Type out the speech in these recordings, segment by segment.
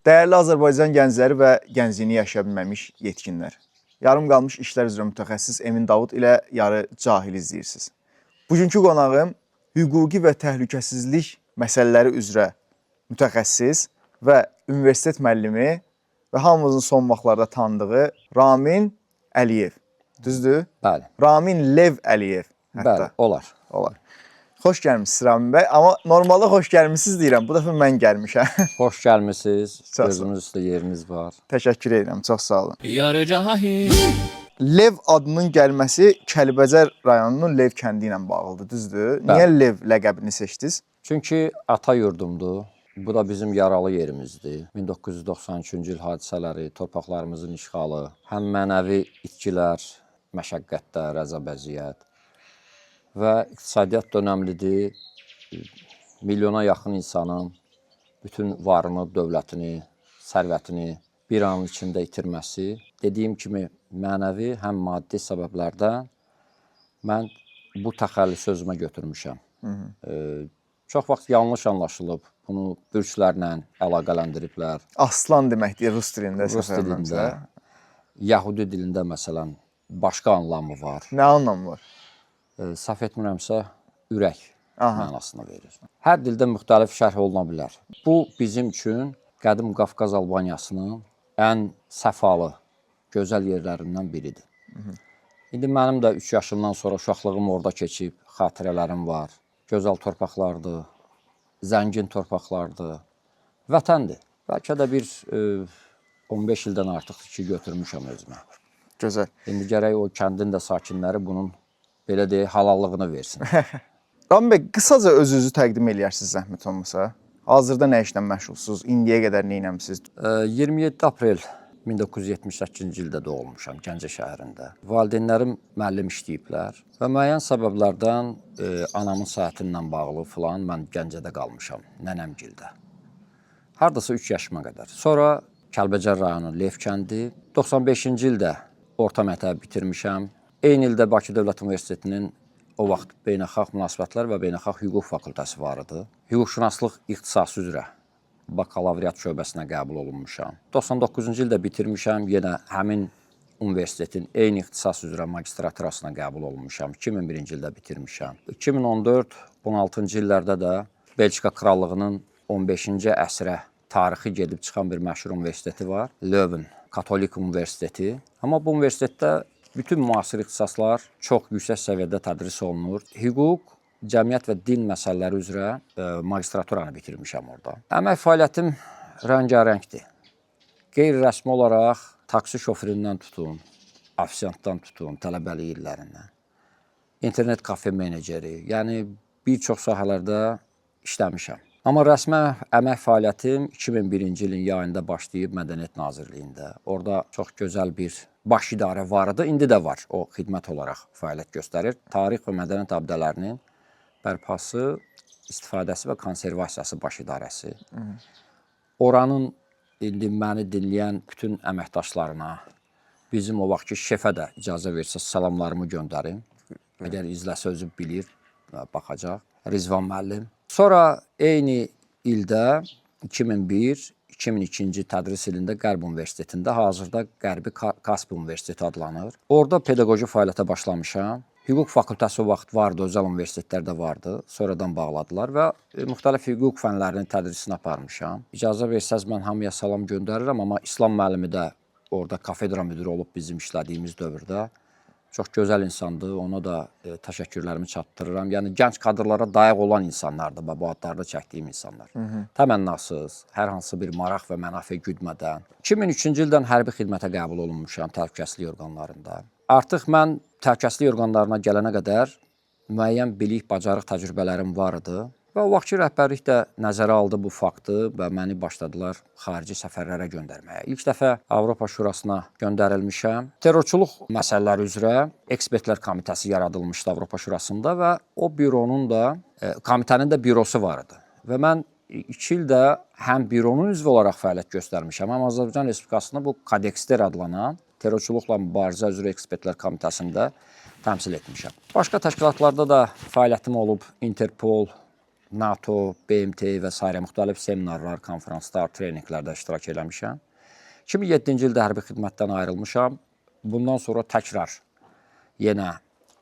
Dəyərli Azərbaycan gəncləri və gəncliyini yaşaya bilməmiş yetkinlər. Yarım qalmış işlər üzrə mütəxəssis Emin Davud ilə yarı cahil izləyirsiniz. Bugünkü qonağım hüquqi və təhlükəsizlik məsələləri üzrə mütəxəssis və universitet müəllimi və hamımızın son vaxtlarda tanıdığı Ramin Əliyev. Düzdür? Bəli. Ramin Lev Əliyev. Bəli, olar. Olar. Xoş gəlmişsiniz Ramin bəy. Amma normalda xoş gəlmişsiniz deyirəm. Bu dəfə mən gəlmişəm. Xoş gəlmisiniz. Çox Gözümüz üstə yeriniz var. Təşəkkür edirəm. Çox sağ olun. Yarı cahil. Lev adının gəlməsi Kəlbəcər rayonunun Lev kəndi ilə bağlıdır, düzdür? Bəli. Niyə Lev ləqəbini seçdiniz? Çünki ata yurdumdur. Bu da bizim yaralı yerimizdir. 1993-cü il hadisələri, torpaqlarımızın işğalı, həm mənəvi itkilər, məşəqqətlər, rəzabəziyyət və iqtisadiyyat dönəmlidir. Milyona yaxın insanın bütün varını, dövlətini, sərvətini bir anın içində itirməsi, dediyim kimi mənəvi həm maddi səbəblərdən mən bu təxəllüsü özümə götürmüşəm. Çox vaxt yanlış anlaşılıb, bunu bürclərlə əlaqələndiriblər. Aslan deməkdir rus dilində. Rus dilində, Yahudi dilində məsələn başqa anlamı var. Nə anlamı var? Səhv etmirəmsə, ürək mənasını verir. Hər dildə müxtəlif şərh oluna bilər. Bu, bizim üçün qədim Qafqaz Albaniyasının ən səfalı, gözəl yerlərindən biridir. İndi mənim də 3 yaşımdan sonra uşaqlığım orada keçib, xatirələrim var. Gözəl torpaqlardır, zəngin torpaqlardır, vətəndir. Bəlkə də bir 15 ildən artıqdır ki, götürmüşəm özümə. Gözəl. İndi gərək o kəndin də sakinləri bunun, belə deyək, halallığını versin. Ramin bəy, qısaca özünüzü təqdim eləyərsiniz zəhmət olmasa. Hazırda nə işlə məşğulsunuz? İndiyə qədər nə etmisiniz? 27 aprel 1978-ci ildə doğulmuşam Gəncə şəhərində. Valideynlərim müəllim işləyiblər və müəyyən səbəblərdən anamın səhhəti ilə bağlı filan mən Gəncədə qalmışam, nənəmgildə. Hardasa 3 yaşıma qədər. Sonra Kəlbəcər rayonu Lev kəndi. 95-ci ildə orta məktəbi bitirmişəm. Eyni ildə Bakı Dövlət Universitetinin o vaxt beynəlxalq münasibətlər və beynəlxalq hüquq fakültəsi var idi. Hüquqşünaslıq ixtisası üzrə bakalavriat şöbəsinə qəbul olunmuşam. 99-cu ildə bitirmişəm, yenə həmin universitetin eyni ixtisas üzrə magistraturasına qəbul olunmuşam. 2001-ci ildə bitirmişəm. 2014-16-cı illərdə də Belçika Krallığının 15-ci əsrə tarixi gedib çıxan bir məşhur universiteti var. Leuven Katolik Universiteti. Amma bu universitetdə bütün müasir ixtisaslar çox yüksək səviyyədə tədris olunur. Hüquq, cəmiyyət və din məsələləri üzrə magistraturanı bitirmişəm orada. Əmək fəaliyyətim rəngarəngdir. Qeyri-rəsmi olaraq taksi şoföründən tutun, ofisiantdan tutun, tələbəlik illərindən. İnternet kafe meneceri, yəni bir çox sahələrdə işləmişəm. Amma rəsmi əmək fəaliyyətim 2001-ci ilin yayında başlayıb Mədəniyyət Nazirliyində. Orada çox gözəl bir baş idarə var idi, indi də var. O xidmət olaraq fəaliyyət göstərir. Tarix və mədəniyyət abidələrinin bərpası, istifadəsi və konservasiyası baş idarəsi. Oranın indi məni dinləyən bütün əməkdaşlarına, bizim o vaxtki şefə də icazə versə salamlarımı göndərim. Əgər izləsə özü bilir, baxacaq. Rizvan müəllim. Sonra eyni ildə 2001-2002-ci tədris ilində Qərb Universitetində, hazırda Qərbi Kaspi Universiteti adlanır. Orada pedaqoji fəaliyyətə başlamışam. Hüquq fakültəsi o vaxt vardı, özəl universitetlərdə vardı. Sonradan bağladılar və müxtəlif hüquq fənlərinin tədrisini aparmışam. İcazə versəz mən hamıya salam göndərirəm, amma İslam müəllimi də orada kafedra müdürü olub bizim işlədiyimiz dövrdə. Çox gözəl insandır, ona da təşəkkürlərimi çatdırıram. Yəni, gənc kadrlara dayaq olan insanlardır, bu adlarda çəkdiyim insanlar. Təmənnasız, hər hansı bir maraq və mənafe güdmədən. 2003-cü ildən hərbi xidmətə qəbul olunmuşam təhlükəsizlik orqanlarında. Artıq mən təhlükəsizlik orqanlarına gələnə qədər müəyyən bilik, bacarıq təcrübələrim var idi. Və o vaxtki rəhbərlik də nəzərə aldı bu faktı və məni başladılar xarici səfərlərə göndərməyə. İlk dəfə Avropa Şurasına göndərilmişəm. Terrorçuluq məsələləri üzrə ekspertlər komitəsi yaradılmışdı Avropa Şurasında və o büronun da, komitənin də bürosu var idi. Və mən 2 ildə həm büronun üzvü olaraq fəaliyyət göstərmişəm, həm Azərbaycan Respublikasında bu Kodekster adlanan terrorçuluqla mübarizə üzrə ekspertlər komitəsində təmsil etmişəm. Başqa təşkilatlarda da fəaliyyətim olub, Interpol, NATO, BMT və s. müxtəlif seminarlar, konferanslar, treninqlərdə iştirak eləmişəm. 2007-ci ildə hərbi xidmətdən ayrılmışam. Bundan sonra təkrar yenə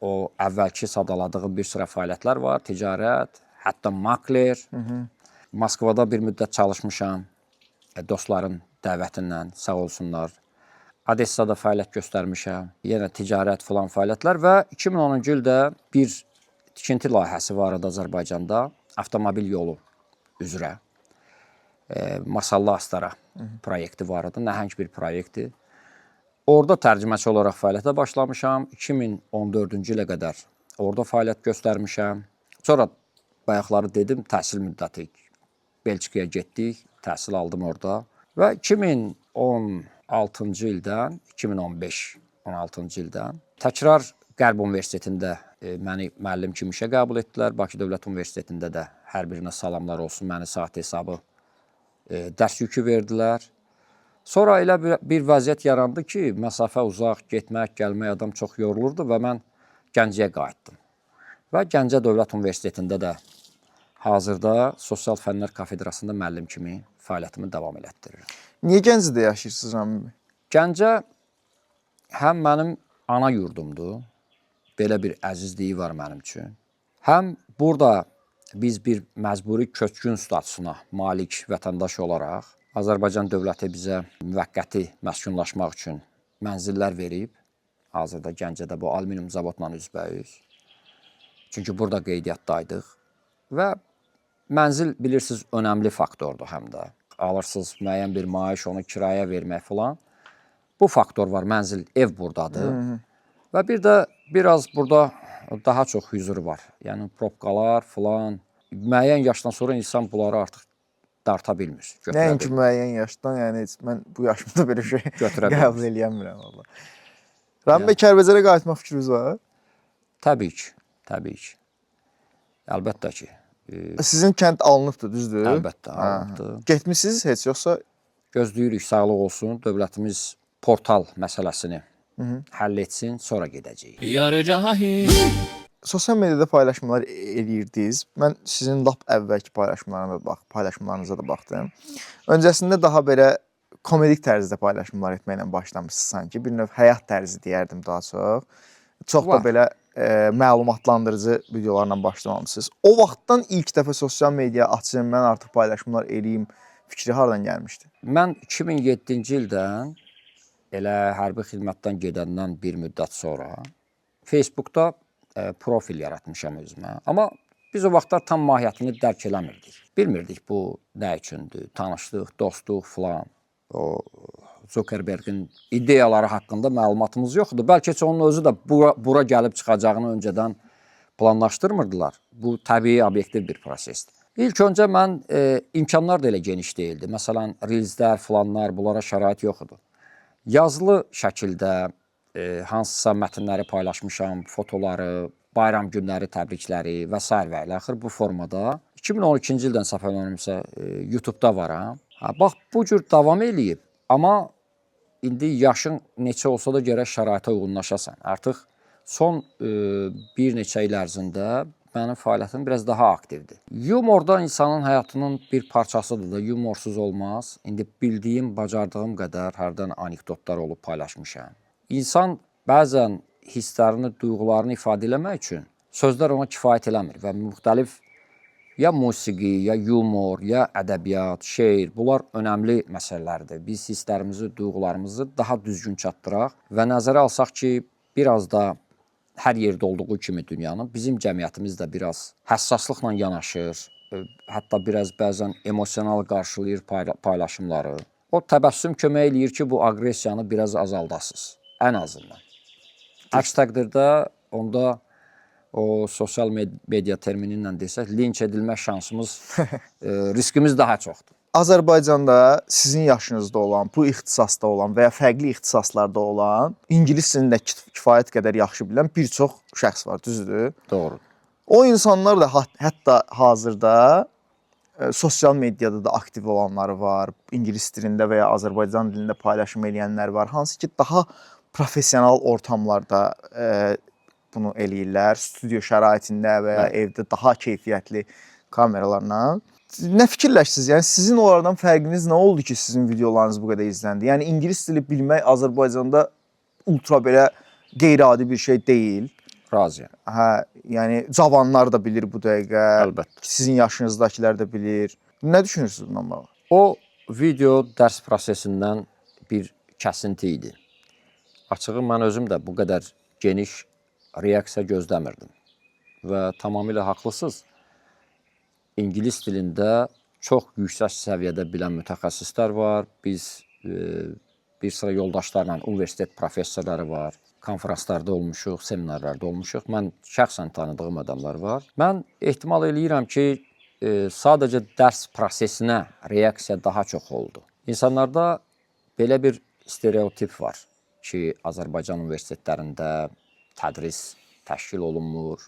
o əvvəlki sadaladığım bir sıra fəaliyyətlər var. Ticarət, hətta makler. Moskvada bir müddət çalışmışam. Dostların dəvətindən, sağ olsunlar. Odessada fəaliyyət göstərmişəm. Yenə ticarət filan fəaliyyətlər və 2010-cu ildə bir tikinti layihəsi var idi Azərbaycanda. Avtomobil yolu üzrə. Masallı-Astara proyekti var idi. Nəhəng bir proyektdir. Orada tərcüməçi olaraq fəaliyyətə başlamışam. 2014-cü ilə qədər orada fəaliyyət göstərmişəm. Sonra bayaqları dedim, təhsil müddəti. Belçikaya getdik, təhsil aldım orada. Və 2016-cı ildən, 2015-16-cı ildən təkrar Qərb Universitetində məni müəllim kimi işə qəbul etdilər. Bakı Dövlət Universitetində də hər birinə salamlar olsun, məni saat hesabı dərs yükü verdilər. Sonra elə bir vəziyyət yarandı ki, məsafə uzaq, getmək, gəlmək adam çox yorulurdu və mən Gəncəyə qayıtdım. Və Gəncə Dövlət Universitetində də hazırda Sosial Fənlər Kafedrasında müəllim kimi fəaliyyətimi davam elətdirirəm. Niyə Gəncədə yaşayırsınız Rami bəy? Gəncə həm mənim ana yurdumdur, belə bir əzizliyi var mənim üçün. Həm burada biz bir məcburi köçkün statusuna malik vətəndaş olaraq Azərbaycan dövləti bizə müvəqqəti məskunlaşmaq üçün mənzillər verib. Hazırda Gəncədə bu alüminium zavodla üzbəüz. Çünki burada qeydiyyatdaydıq. Və mənzil bilirsiniz önəmli faktordur həm də. Alırsınız müəyyən bir maaş, onu kiraya vermək filan. Bu faktor var, mənzil, ev buradadır. Və bir də biraz burada daha çox hüzur var. Yəni probkalar filan. Müəyyən yaşdan sonra insan bunları artıq darta bilmir. Nəinki müəyyən yaşdan, yəni mən bu yaşımda belə şey qəbul eləyəmirəm valla. Rami bəy, Kəlbəcərə qayıtmaq fikriniz var? Təbii ki, təbii ki. Əlbəttə ki. Sizin kənd alınıbdır, düzdür? Əlbəttə, alınıbdır. Getmisiniz heç, yoxsa? Gözləyirik, sağlıq olsun. Dövlətimiz portal məsələsini həll etsin, sonra gedəcəyik. Sosial mediada paylaşımlar eləyirdiniz. Mən sizin lap əvvəlki paylaşımlarınıza da baxdım. Öncəsində daha belə komedik tərzdə paylaşımlar etməklə başlamışsınız sanki. Bir növ həyat tərzi deyərdim daha çox. Çox da belə məlumatlandırıcı videolarla başlamamısınız. O vaxtdan ilk dəfə sosial media açım, mən artıq paylaşımlar eləyim fikri hardan gəlmişdi? Mən 2007-ci ildən elə hərbi xidmətdən gedəndən bir müddət sonra Facebookda profil yaratmışam özümə. Amma biz o vaxtlar tam mahiyyətini dərk eləmirdik. Bilmirdik bu nə üçündür, tanışlıq, dostluq filan. O Zuckerbergin ideyaları haqqında məlumatımız yoxdur. Bəlkə heç onun özü də bura gəlib çıxacağını öncədən planlaşdırmırdılar. Bu təbii, obyektiv bir prosesdir. İlk öncə mən imkanlar da elə geniş deyildi. Məsələn, reelslər, filanlar, bunlara şərait yox idi. Yazılı şəkildə hansısa mətnləri paylaşmışam, fotoları, bayram günləri, təbrikləri və s. və ilə axır bu formada. 2012-ci ildən səhv eləmirəmsə YouTube-da varam. Bax, bu cür davam eləyib. Amma indi yaşın neçə olsa da gərək şəraitə uyğunlaşasan. Artıq son bir neçə il ərzində mənim fəaliyyətim biraz daha aktivdir. Yumor da insanın həyatının bir parçasıdır da, yumorsuz olmaz. İndi bildiyim, bacardığım qədər hərdən anekdotlar olub paylaşmışam. İnsan bəzən hisslərini, duyğularını ifadə eləmək üçün sözlər ona kifayət eləmir və müxtəlif ya musiqi, ya yumor, ya ədəbiyyat, şeir, bunlar önəmli məsələlərdir. Biz hisslərimizi, duyğularımızı daha düzgün çatdıraq və nəzərə alsaq ki, biraz da hər yerdə olduğu kimi dünyanın bizim cəmiyyətimiz də biraz həssaslıqla yanaşır, hətta biraz bəzən emosional qarşılayır paylaşımları. O təbəssüm kömək eləyir ki, bu aqressiyanı biraz azaldasınız. Ən azından. Əks təqdirdə onda o sosial media termini ilə desək, linç edilmə şansımız, riskimiz daha çoxdur. Azərbaycanda sizin yaşınızda olan, bu ixtisasda olan və ya fərqli ixtisaslarda olan, ingilis dilində kifayət qədər yaxşı bilən bir çox şəxs var, düzdür? Doğru. O insanlar da hətta hazırda sosial mediada da aktiv olanları var, ingilis dilində və ya Azərbaycan dilində paylaşım eləyənlər var, hansı ki daha professional ortamlarda bunu eləyirlər, studiyo şəraitində və ya evdə daha keyfiyyətli kameralarla. Nə fikirləşdiniz? Yəni sizin onlardan fərqiniz nə oldu ki, sizin videolarınız bu qədər izləndi? Yəni ingilis dili bilmək Azərbaycanda ultra belə qeyri-adi bir şey deyil. Razıyam. Hə, yəni cavanlar da bilir bu dəqiqə. Əlbəttə. Sizin yaşınızdakılar da bilir. Nə düşünürsünüz bundan bağlı? O video dərs prosesindən bir kəsinti idi. Açığı mən özüm də bu qədər geniş reaksiya gözləmirdim. Və tamamilə haqlısınız. İngilis dilində çox yüksək səviyyədə bilən mütəxəssislər var. Biz bir sıra yoldaşlarla universitet professorları var. Konferanslarda olmuşuq, seminarlarda olmuşuq. Mən şəxsən tanıdığım adamlar var. Mən ehtimal eləyirəm ki, sadəcə dərs prosesinə reaksiya daha çox oldu. İnsanlarda belə bir stereotip var ki, Azərbaycan universitetlərində tədris təşkil olunmur.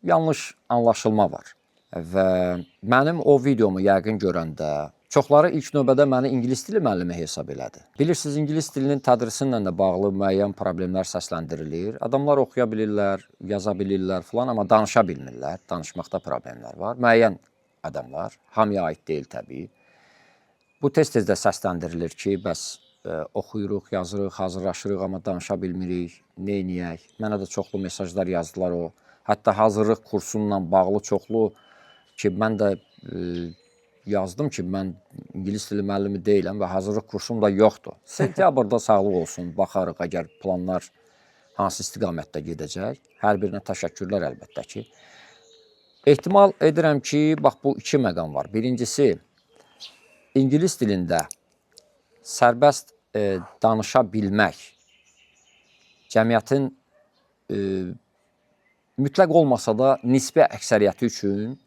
Yanlış anlaşılma var. Və mənim o videomu yəqin görəndə çoxları ilk növbədə məni ingilis dili müəllimi hesab elədi. Bilirsiniz, ingilis dilinin tədrisi ilə də bağlı müəyyən problemlər səsləndirilir. Adamlar oxuya bilirlər, yaza bilirlər filan, amma danışa bilmirlər. Danışmaqda problemlər var. Müəyyən adamlar, hamıya aid deyil təbii. Bu tez-tez də səsləndirilir ki, bəs oxuyuruq, yazırıq, hazırlaşırıq, amma danışa bilmirik, neyniyək? Mənə də çoxlu mesajlar yazdılar o. Hətta hazırlıq kursunla bağlı çoxlu ki, mən də yazdım ki, mən ingilis dili müəllimi deyiləm və hazırlıq kursum da yoxdur. Sentyabrda sağlıq olsun, baxarıq əgər planlar hansı istiqamətdə gedəcək. Hər birinə təşəkkürlər əlbəttə ki. Ehtimal edirəm ki, bax bu iki məqam var. Birincisi, ingilis dilində sərbəst danışa bilmək cəmiyyətin mütləq olmasa da nisbi əksəriyyəti üçün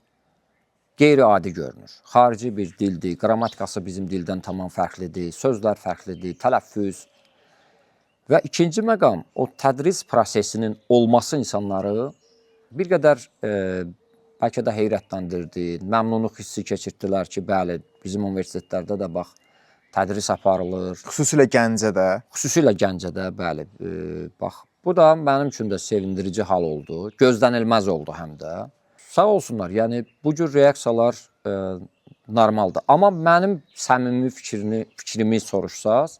qeyri-adi görünür. Xarici bir dildir, qrammatikası bizim dildən tamam fərqlidir, sözlər fərqlidir, tələffüz. Və ikinci məqam, o tədris prosesinin olması insanları bir qədər bəlkə də heyrətləndirdi, məmnunluq hissi keçirtdilər ki, bəli, bizim universitetlərdə də bax, tədris aparılır. Xüsusilə Gəncədə. Xüsusilə Gəncədə, bəli. Bax, bu da mənim üçün də sevindirici hal oldu. Gözlənilməz oldu həm də. Sağ olsunlar, yəni bu cür reaksiyalar normaldır. Amma mənim səmimi fikrimi soruşsaz,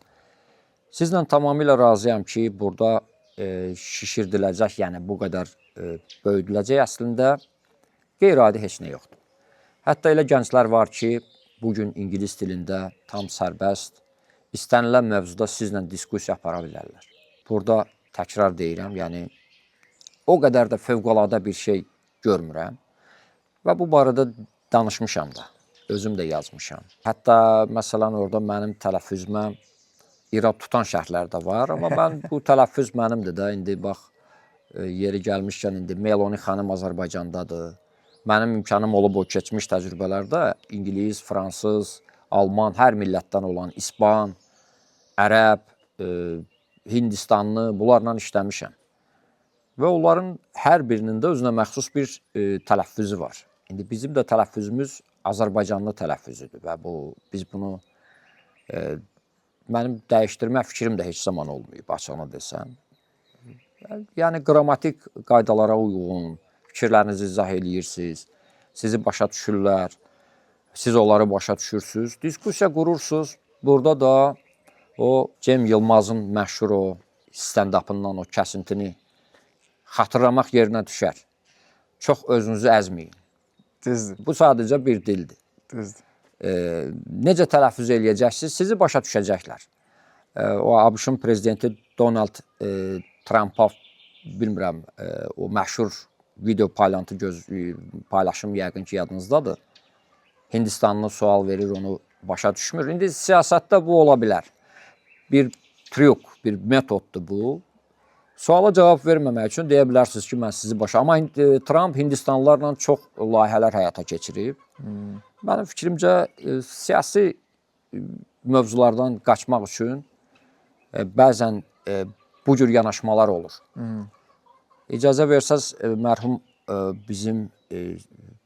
sizlə tamamilə razıyam ki, burada şişirdiləcək, yəni bu qədər böyüdüləcək əslində qeyri-adi heç nə yoxdur. Hətta elə gənclər var ki, bugün ingilis dilində tam sərbəst, istənilən mövzuda sizlə diskusiya apara bilərlər. Burada təkrar deyirəm, yəni o qədər də fövqəladə bir şey görmürəm və bu barədə danışmışam da, özüm də yazmışam. Hətta məsələn orada mənim tələffüzümə irad tutan şərhlər də var, amma mən bu tələffüz mənimdir də, indi bax yeri gəlmişkən indi Meloni xanım Azərbaycandadır. Mənim imkanım olub o keçmiş təcrübələrdə ingilis, fransız, alman, hər millətdən olan, ispan, ərəb, hindistanlı, bunlarla işləmişəm. Və onların hər birinin də özünə məxsus bir tələffüzü var. İndi bizim də tələffüzümüz Azərbaycanlı tələffüzüdür və biz bunu mənim dəyişdirmə fikrim də heç zaman olmayıb, açığını desəm. Yəni qrammatik qaydalara uyğun, fikirlərinizi izah eləyirsiniz, sizi başa düşürlər, siz onları başa düşürsünüz, diskusiya qurursunuz. Burada da o Cem Yılmazın məşhur o stand-upından o kəsintini xatırlamaq yerinə düşər. Çox özünüzü əzməyin. Düzdür. Bu sadəcə bir dildir. Düzdür. Necə tələffüz eləyəcəksiniz, sizi başa düşəcəklər. O ABŞ-ın prezidenti Donald Trumpa, bilmirəm, o məşhur video paylaşım yəqin ki, yadınızdadır. Hindistanlı sual verir, onu başa düşmür. İndi siyasətdə bu ola bilər. Bir tryuk, bir metoddur bu. Suala cavab verməmək üçün deyə bilərsiniz ki, mən sizi başa... Amma Trump Hindistanlılarla çox layihələr həyata keçirib. Mənim fikrimcə, siyasi mövzulardan qaçmaq üçün bəzən bu cür yanaşmalar olur. İcazə versəz, mərhum bizim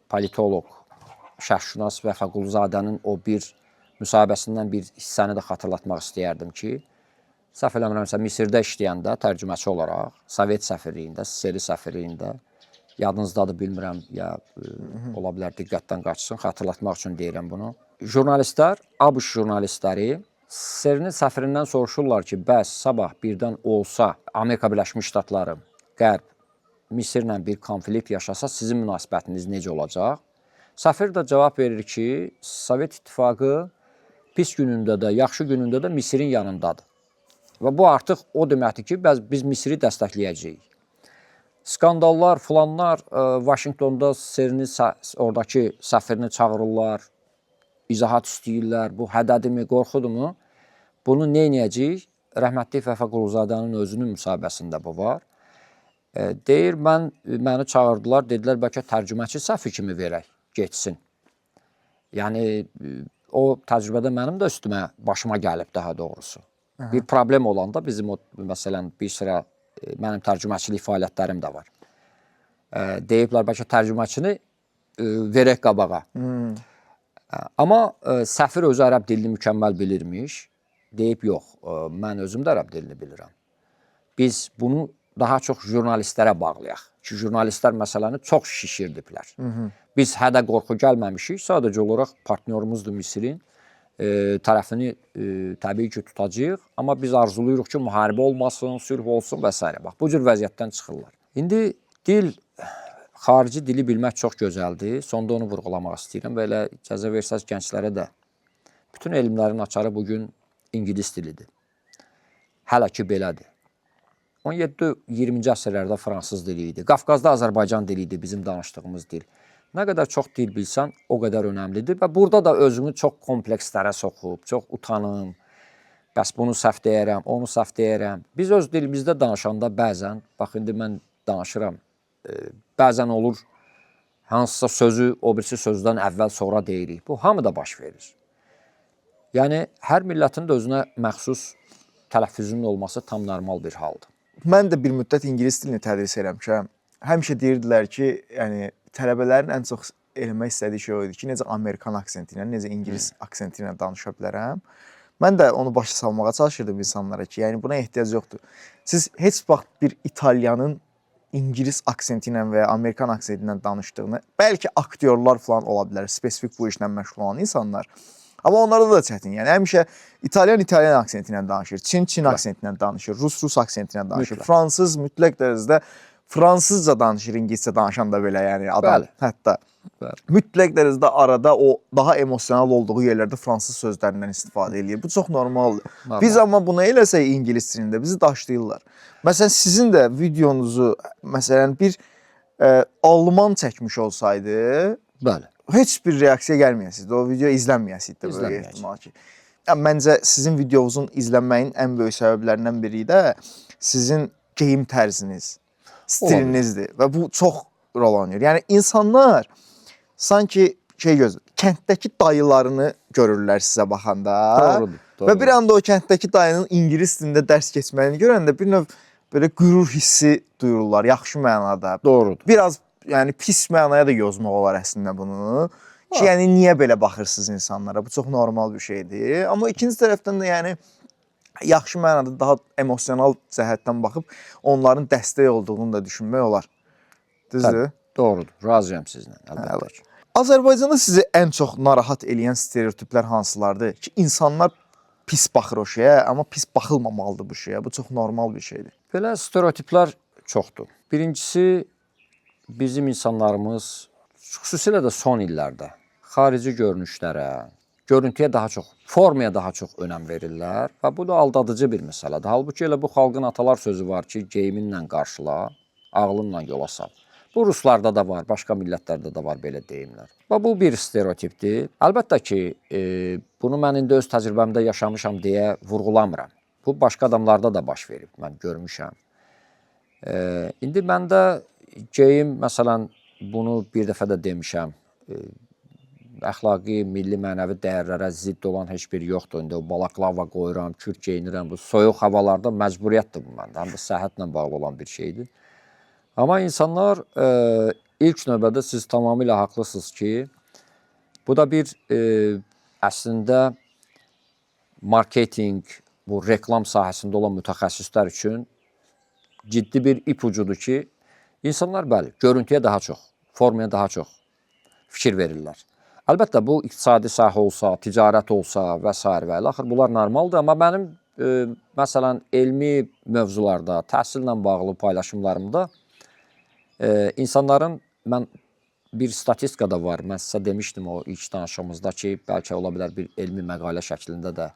politoloq, şərhşünas Vəfa Quluzadənin o bir müsahibəsindən bir hissəni də xatırlatmaq istəyərdim ki, səhv eləmirəmsə, Misirdə işləyəndə tərcüməçi olaraq, Sovet səfirliyində, SSR səfirliyində Yadınızdadır bilmirəm, ya ola bilər diqqətdən qaçsın, xatırlatmaq üçün deyirəm bunu. Jurnalistlər, ABŞ jurnalistləri Serinin səfirindən soruşurlar ki, bəs sabah birdən olsa Amerika Birləşmiş Ştatları, Qərb, Misirlə bir konflikt yaşasa sizin münasibətiniz necə olacaq? Səfir də cavab verir ki, Sovet İttifaqı pis günündə də, yaxşı günündə də Misirin yanındadır. Və bu artıq o deməkdir ki, biz Misiri dəstəkləyəcəyik. Skandallar, filanlar Vaşinqtonda Serini, oradakı səfirini çağırırlar, izahat istəyirlər, bu hədədirmi, qorxudurmu? Bunu nə edəcəyik? Rəhmətli Vəfa Quluzadənin özünün müsahibəsində bu var. Deyir, məni çağırdılar, dedilər, bəlkə tərcüməçi səfi kimi verək, geçsin. Yəni, o təcrübədə mənim də üstümə, başıma gəlib daha doğrusu. Bir problem olanda bizim o, məsələn, bir sıra mənim tərcüməçilik fəaliyyətlərim də var. Deyiblər, bəlkə tərcüməçini verək qabağa. Amma səfir özü ərəb dilini mükəmməl bilirmiş. Deyib, yox, mən özüm də ərəb dilini bilirəm. Biz bunu daha çox jurnalistlərə bağlayaq. Ki, jurnalistlər məsələni çox şişirdiblər. Biz hədə qorxu gəlməmişik, sadəcə olaraq partnyorumuzdur Misirin. Tərəfini təbii ki, tutacağıq, amma biz arzuluyuruq ki, müharibə olmasın, sülh olsun və s. Bax, bu cür vəziyyətdən çıxırlar. İndi dil, xarici dili bilmək çox gözəldir. Sonda onu vurğulamaq istəyirəm və elə icazə versəz gənclərə də. Bütün elmlərin açarı bugün İngilis dilidir. Hələ ki, belədir. 17-20-ci əsrlərdə fransız dili idi. Qafqazda Azərbaycan dili idi bizim danışdığımız dil. Nə qədər çox dil bilsən, o qədər önəmlidir və burada da özümü çox komplekslərə soxub, çox utanım, bəs bunu səhv deyərəm, onu səhv deyərəm. Biz öz dilimizdə danışanda bəzən, bax, indi mən danışıram, bəzən olur, hansısa sözü o birisi sözdən əvvəl sonra deyirik. Bu, hamıda baş verir. Yəni, hər millətin də özünə məxsus tələffüzünün olması tam normal bir haldır. Mən də bir müddət ingilis dilini tədris eləmişəm. Həmişə deyirdilər ki, yəni, tələbələrin ən çox eləmək istədiyi şey o idi ki, necə Amerikan aksenti ilə, necə İngilis aksenti ilə danışa bilərəm. Mən də onu başa salmağa çalışırdım insanlara ki, yəni buna ehtiyac yoxdur. Siz heç vaxt bir İtalyanın İngilis aksenti ilə və ya Amerikan aksenti ilə danışdığını, bəlkə aktyorlar falan ola bilər, spesifik bu işlə məşğul olan insanlar. Amma onlarda da çətin. Yəni həmişə İtalyan aksenti ilə danışır, Çin aksenti ilə danışır, Rus aksenti ilə danışır, fransız mütləq dərəcədə fransızca danışır, ingiliscə danışan da belə, yəni adam. Hətta mütləq dərəcədə arada o daha emosional olduğu yerlərdə fransız sözlərindən istifadə edir. Bu çox normaldır. Biz amma bunu eləsək ingilis dilində bizi daşlayırlar. Məsələn, sizin də videonuzu, məsələn, bir alman çəkmiş olsaydı, heç bir reaksiya gəlməyəsiydi. O video izlənməyəsiydi də böyük ehtimal ki. Məncə, sizin videonuzun izlənməyin ən böyük səbəblərindən biri də sizin geyim tərziniz, stilinizdir və bu çox rol oynayır. Yəni, insanlar sanki kənddəki dayılarını görürlər sizə baxanda. Doğrudur. Və bir anda o kənddəki dayının ingilis dilində dərs keçməyini görəndə bir növ belə qürur hissi duyururlar, yaxşı mənada. Doğrudur. Biraz yəni pis mənaya da yozmaq olar əslində bunu. Ki, yəni niyə belə baxırsınız insanlara? Bu çox normal bir şeydir. Amma ikinci tərəfdən də yəni yaxşı mənada daha emosional cəhətdən baxıb onların dəstək olduğunu da düşünmək olar. Düzdür? Doğrudur. Razıyam sizinlə, əlbəttə ki. Azərbaycanda sizi ən çox narahat eləyən stereotiplər hansılardır? Ki, insanlar pis baxır o şeyə, amma pis baxılmamalıdır bu şeyə. Bu çox normal bir şeydir. Belə stereotiplər çoxdur. Birincisi, bizim insanlarımız, xüsusilə də son illərdə xarici görünüşlərə, görüntüyə daha çox, formaya daha çox önəm verirlər və bu da aldadıcı bir məsələdir. Halbuki elə bu xalqın atalar sözü var ki, geyiminlə qarşıla, ağlınla yola sal. Bu ruslarda da var, başqa millətlərdə də var belə deyimlər. Və bu bir stereotipdir. Əlbəttə ki, bunu mən indi öz təcrübəmdə yaşamışam deyə vurğulamıram. Bu başqa adamlarda da baş verib, mən görmüşəm. İndi məndə geyim, məsələn, bunu bir dəfə də demişəm, əxlaqi, milli, mənəvi dəyərlərə zidd olan heç bir yoxdur. İndi o balaklava qoyuram, kürk geyinirəm, bu soyuq havalarda məcburiyyətdir bu məndə. Həm də səhhətlə bağlı olan bir şeydir. Amma insanlar ilk növbədə siz tamamilə haqlısınız ki, bu da bir əslində marketinq, bu reklam sahəsində olan mütəxəssislər üçün ciddi bir ipucudur ki, İnsanlar bəli, görüntüyə daha çox, formaya daha çox fikir verirlər. Əlbəttə bu iqtisadi sahə olsa, ticarət olsa və s. və ilə axır bunlar normaldır, amma mənim məsələn elmi mövzularda, təhsillə bağlı paylaşımlarımda insanların mən bir statistika da var. Mən sizə demişdim o ilk danışığımızda ki, bəlkə ola bilər bir elmi məqalə şəklində də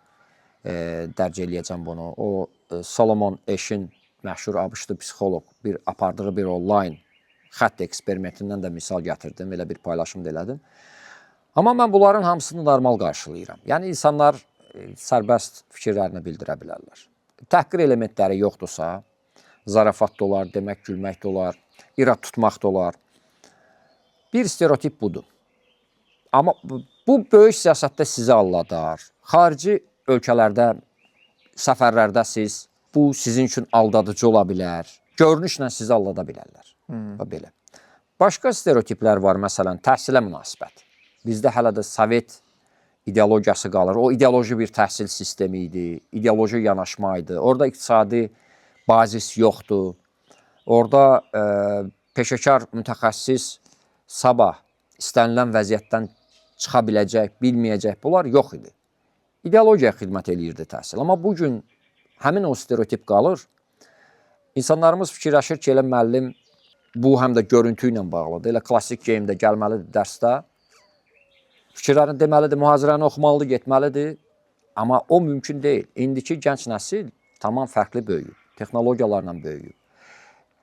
dərc eləyəcəm bunu. O Solomon Eşin məşhur ABŞ-lı psixoloq bir apardığı bir onlayn xətt eksperimentindən də misal gətirdim, elə bir paylaşım da elədim. Amma mən bunların hamısını normal qarşılayıram. Yəni insanlar sərbəst fikirlərini bildirə bilərlər. Təhqir elementləri yoxdursa, zarafat da olar, demək, gülmək də olar, irad tutmaq da olar. Bir stereotip budur. Amma bu böyük siyasətdə sizi aldadar. Xarici ölkələrdə, səfərlərdə siz, bu sizin üçün aldadıcı ola bilər. Görünüşlə sizi aldada bilərlər. Belə. Başqa stereotiplər var, məsələn, təhsilə münasibət. Bizdə hələ də Sovet ideologiyası qalır. O ideoloji bir təhsil sistemi idi, ideoloji yanaşma idi. Orada iqtisadi bazis yoxdur. Orada peşəkar mütəxəssis sabah istənilən vəziyyətdən çıxa biləcək, bilməyəcək, bunlar yox idi. İdeologiyaya xidmət eləyirdi təhsil. Amma bugün həmin o stereotip qalır. İnsanlarımız fikirləşir ki, elə müəllim bu həm də görüntü ilə bağlıdır. Elə klassik geyimdə gəlməlidir dərsdə. Fikirlərini deməlidir, mühazirəni oxumalıdır, getməlidir. Amma o mümkün deyil. İndiki gənc nəsil tamam fərqli böyüyüb, texnologiyalarla böyüyüb.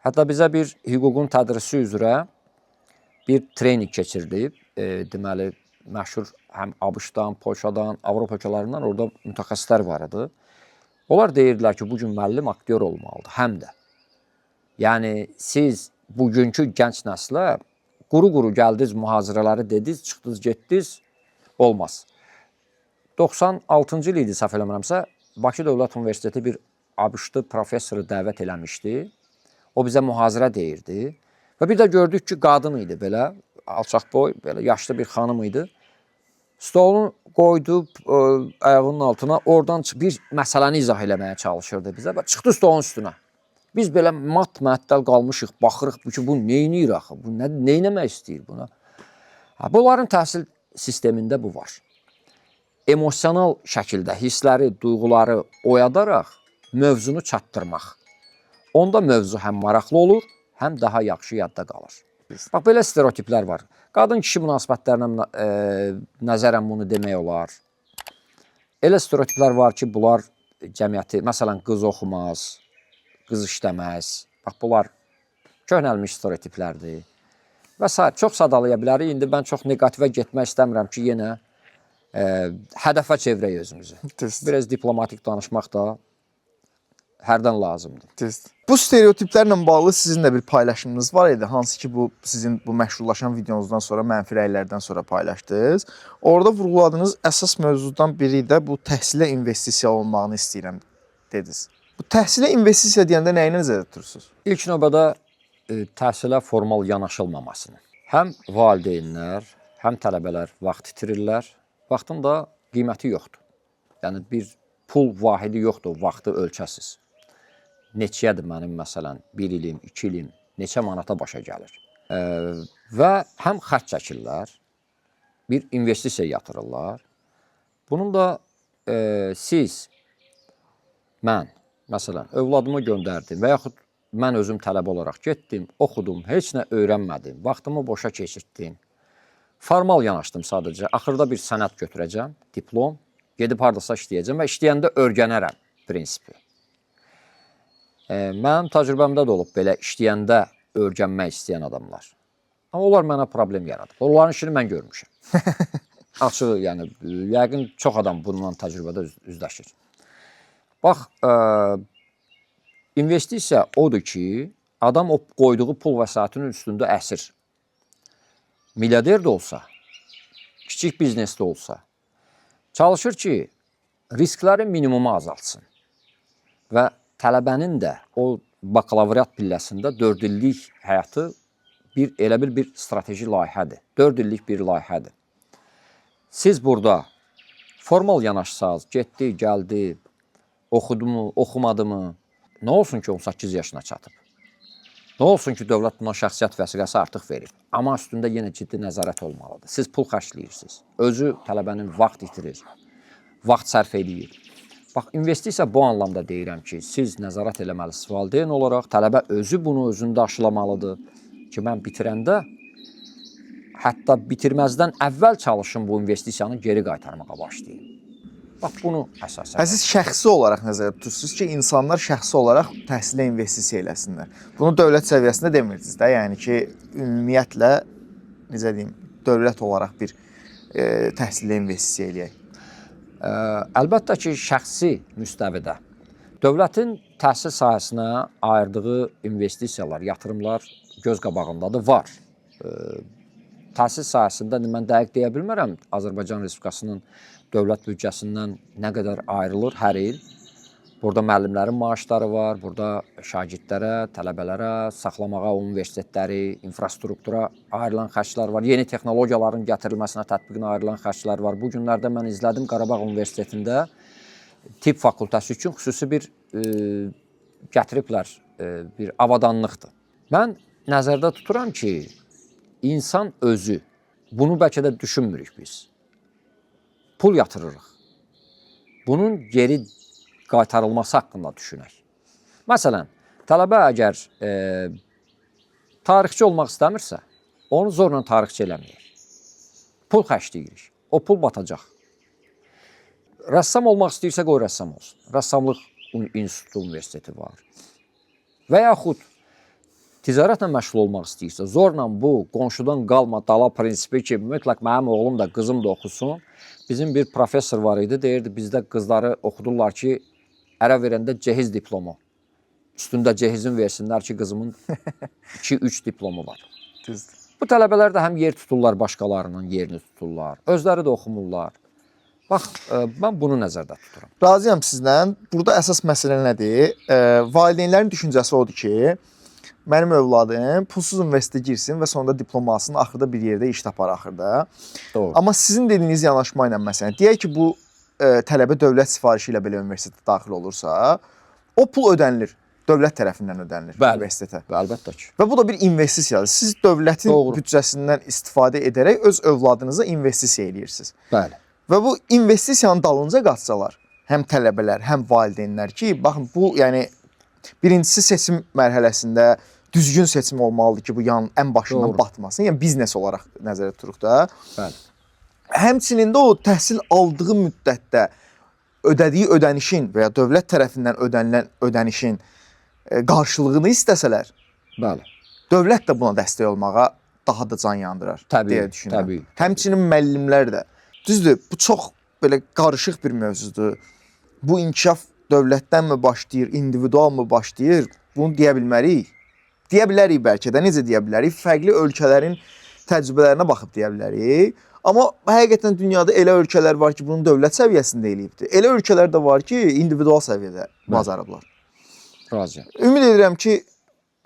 Hətta bizə bir hüququn tədrisi üzrə bir trening keçirdib. Deməli, məşhur həm ABŞ-dan, Polşadan, Avropa ölkələrindən orada mütəxəssislər var idi. Onlar deyirdilər ki, bugün müəllim aktyor olmalıdır, həm də. Yəni, siz bugünkü gənc nəslə quru-quru gəldiniz, mühazirələri dediniz, çıxdınız, getdiniz, olmaz. 96-cı il idi, səhv eləmirəmsə, Bakı Dövlət Universiteti bir ABŞ-lı professoru dəvət eləmişdi. O bizə mühazirə deyirdi. Və bir də gördük ki, qadın idi belə, alçaq boy, belə yaşlı bir xanım idi. Stolunu qoydu ayağının altına, oradan bir məsələni izah eləməyə çalışırdı bizə və çıxdı stolun üstünə. Biz belə mat-məəttəl qalmışıq, baxırıq ki, bu neyniyir axı, bu neynəmək istəyir buna? Bunların təhsil sistemində bu var. Emosional şəkildə hissləri, duyğuları oyadaraq mövzunu çatdırmaq. Onda mövzu həm maraqlı olur, həm daha yaxşı yadda qalır. Bax, belə stereotiplər var. Qadın-kişi münasibətlərinə nəzərən bunu demək olar. Elə stereotiplər var ki, bunlar cəmiyyəti, məsələn, qız oxumaz, qız işləməz. Bax, bunlar köhnəlmiş stereotiplərdir. Və s. Çox sadalaya bilərik. İndi mən çox negativə getmək istəmirəm ki, yenə hədəfə çevirək özümüzü. Biraz diplomatik danışmaq da hərdən lazımdır. Bu stereotiplərlə bağlı sizin də bir paylaşımınız var idi. Hansı ki, bu sizin bu məşhurlaşan videonuzdan sonra, mənfi rəylərdən sonra paylaşdınız. Orada vurğuladığınız əsas mövzudan biri də bu təhsilə investisiya olmağını istəyirəm dediniz. Bu təhsilə investisiya deyəndə nəyi nəzərdə tutursunuz? İlk növbədə təhsilə formal yanaşılmamasını. Həm valideynlər, həm tələbələr vaxt itirirlər. Vaxtın da qiyməti yoxdur. Yəni, bir pul vahidi yoxdur, vaxtı ölçəsiz. Neçəyədir mənim, məsələn, 1 ilim, 2 ilim, neçə manata başa gəlir. Və həm xərc çəkirlər, bir investisiya yatırırlar. Bunun da siz, mən, məsələn, övladımı göndərdim və yaxud mən özüm tələbə olaraq getdim, oxudum, heç nə öyrənmədim, vaxtımı boşa keçirtdim. Formal yanaşdım sadəcə. Axırda bir sənəd götürəcəm, diplom, gedib hardasa işləyəcəm və işləyəndə öyrənərəm prinsipi. Mənim təcrübəmdə də olub belə işləyəndə öyrənmək istəyən adamlar. Amma onlar mənə problem yaradır. Onların işini mən görmüşəm. Açığı, yəni, yəqin çox adam bununla təcrübədə üzləşir. Bax, investisiya odur ki, adam o qoyduğu pul vəsaitinin üstündə əsir. Milyarder də olsa, kiçik biznesdə olsa, çalışır ki, riskləri minimuma azaltsın və tələbənin də o bakalavriat pilləsində 4 illik həyatı elə bir strateji layihədir. 4 illik bir layihədir. Siz burada formal yanaşsaz, getdi, gəldi, oxudu mu, oxumadı mı, nə olsun ki 18 yaşına çatıb? Nə olsun ki, dövlət buna şəxsiyyət vəsiqəsi artıq verir. Amma üstündə yenə ciddi nəzarət olmalıdır. Siz pul xərcləyirsiniz. Özü tələbənin vaxt itirir, vaxt sərf eləyir. Bax, investisiya bu anlamda deyirəm ki, siz nəzarət eləməlisiniz valideyn olaraq, tələbə özü bunu özündə aşılamalıdır ki, mən bitirəndə hətta bitirməzdən əvvəl çalışın bu investisiyanı geri qaytarmağa başlayın. Bax, bunu əsasən. Siz şəxsi olaraq nəzərdə tutursunuz ki, insanlar şəxsi olaraq təhsilə investisiya eləsinlər. Bunu dövlət səviyyəsində demirsiniz də, yəni ki, ümumiyyətlə, necə deyim, dövlət olaraq bir təhsilə investisiya eləyək. Əlbəttə ki, şəxsi müstəvidə dövlətin təhsil sahəsinə ayırdığı investisiyalar, yatırımlar göz qabağındadır, var. Təhsil sahəsində mən dəqiq deyə bilmərəm, Azərbaycan Respublikasının dövlət büdcəsindən nə qədər ayrılır hər il. Burada müəllimlərin maaşları var, burada şagirdlərə, tələbələrə, saxlamağa, universitetləri, infrastruktura ayrılan xərclər var. Yeni texnologiyaların gətirilməsinə, tətbiqinə ayrılan xərclər var. Bu günlərdə mən izlədim Qarabağ Universitetində tibb fakültəsi üçün xüsusi bir gətiriblər, bir avadanlıqdır. Mən nəzərdə tuturam ki, insan özü, bunu bəlkə də düşünmürük biz. Pul yatırırıq. Bunun geri qaytarılması haqqında düşünək. Məsələn, tələbə əgər tarixçi olmaq istəmirsə, onu zorla tarixçi eləməyək. Pul xərcləyirik. O pul batacaq. Rəssam olmaq istəyirsə, qoy rəssam olsun. Rəssamlıq institutu, universiteti var. Və yaxud ticarətlə məşğul olmaq istəyirsə, zorla bu qonşudan qalma dala prinsipi ki, mütləq mənim oğlum da, qızım da oxusun. Bizim bir professor var idi, deyirdi, bizdə qızları oxudurlar ki, ərə verəndə cehiz diplomu. Üstündə cehizin versinlər ki, qızımın 2-3 diplomu var. Düzdür. Bu tələbələr də həm yer tuturlar, başqalarının yerini tuturlar. Özləri də oxumurlar. Bax, mən bunu nəzərdə tuturam. Razıyam sizlə. Burada əsas məsələ nədir? Valideynlərin düşüncəsi odur ki, mənim övladım pulsuz universitetə girsin və sonunda diplom alsın, axırda bir yerdə iş tapar axırda. Doğru. Amma sizin dediyiniz yanaşma ilə məsələn, deyək ki, bu tələbə dövlət sifarişi ilə belə universitetə daxil olursa, o pul ödənilir. Dövlət tərəfindən ödənilir universitetə. Əlbəttə ki. Və bu da bir investisiyadır. Siz dövlətin büdcəsindən istifadə edərək öz övladınıza investisiya eləyirsiniz. Bəli. Və bu investisiyanın dalınca qaçsalar, həm tələbələr, həm valideynlər ki, baxın bu, yəni birincisi seçim mərhələsində düzgün seçim olmalıdır ki, bu ən başından batmasın. Yəni biznes olaraq nəzərdə tuturuq da. Bəli. Həmçinin də o təhsil aldığı müddətdə ödədiyi ödənişin və ya dövlət tərəfindən ödənilən ödənişin qarşılığını istəsələr, bəli, dövlət də buna dəstək olmağa daha da can yandırar deyə düşünürəm. Təbii. Həmçinin müəllimlər də. Düzdür, bu çox belə qarışıq bir mövzudur. Bu inkişaf dövlətdənmi başlayır, individualmı başlayır? Bunu deyə bilmərik. Deyə bilərik bəlkə də. Necə deyə bilərik? Fərqli ölkələrin təcrübələrinə baxıb deyə bilərik. Amma həqiqətən dünyada elə ölkələr var ki, bunu dövlət səviyyəsində eləyibdir. Elə ölkələr də var ki, individual səviyyədə bacarıblar. Razıyam. Ümid edirəm ki,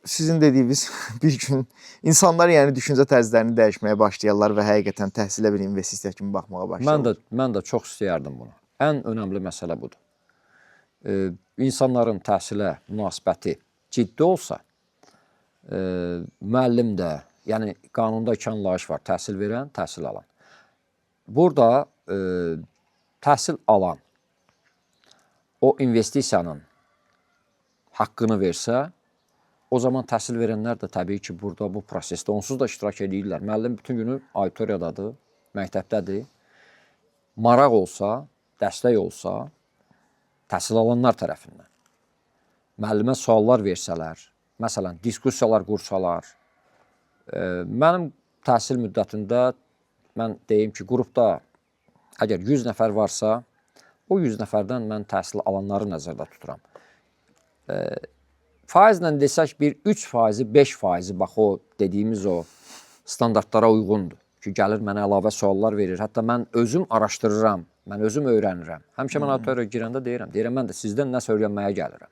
sizin dediyiniz bir gün insanlar yəni düşüncə tərzlərini dəyişməyə başlayarlar və həqiqətən təhsilə bir investisiya kimi baxmağa başlayarlar. Mən də çox istəyərdim bunu. Ən önəmli məsələ budur. İnsanların təhsilə münasibəti ciddi olsa, müəllim də, yəni qanunda 2 anlayış var, təhsil verən, təhsil alan. Burada təhsil alan o investisiyanın haqqını versə, o zaman təhsil verənlər də təbii ki, burada bu prosesdə onsuz da iştirak edirlər. Müəllim bütün günü auditoriyadadır, məktəbdədir. Maraq olsa, dəstək olsa, təhsil alanlar tərəfindən müəllimə suallar versələr, məsələn, diskussiyalar qursalar, mənim təhsil müddətində mən deyim ki, qrupda əgər 100 nəfər varsa, o 100 nəfərdən mən təhsil alanları nəzərdə tuturam. Faizlə desək, bir 3%, 5% bax o dediyimiz o standartlara uyğundur ki, gəlir mənə əlavə suallar verir. Hətta mən özüm araşdırıram, mən özüm öyrənirəm. Həmişə mən auditoriyaya girəndə deyirəm, mən də sizdən nəsə öyrənməyə gəlirəm.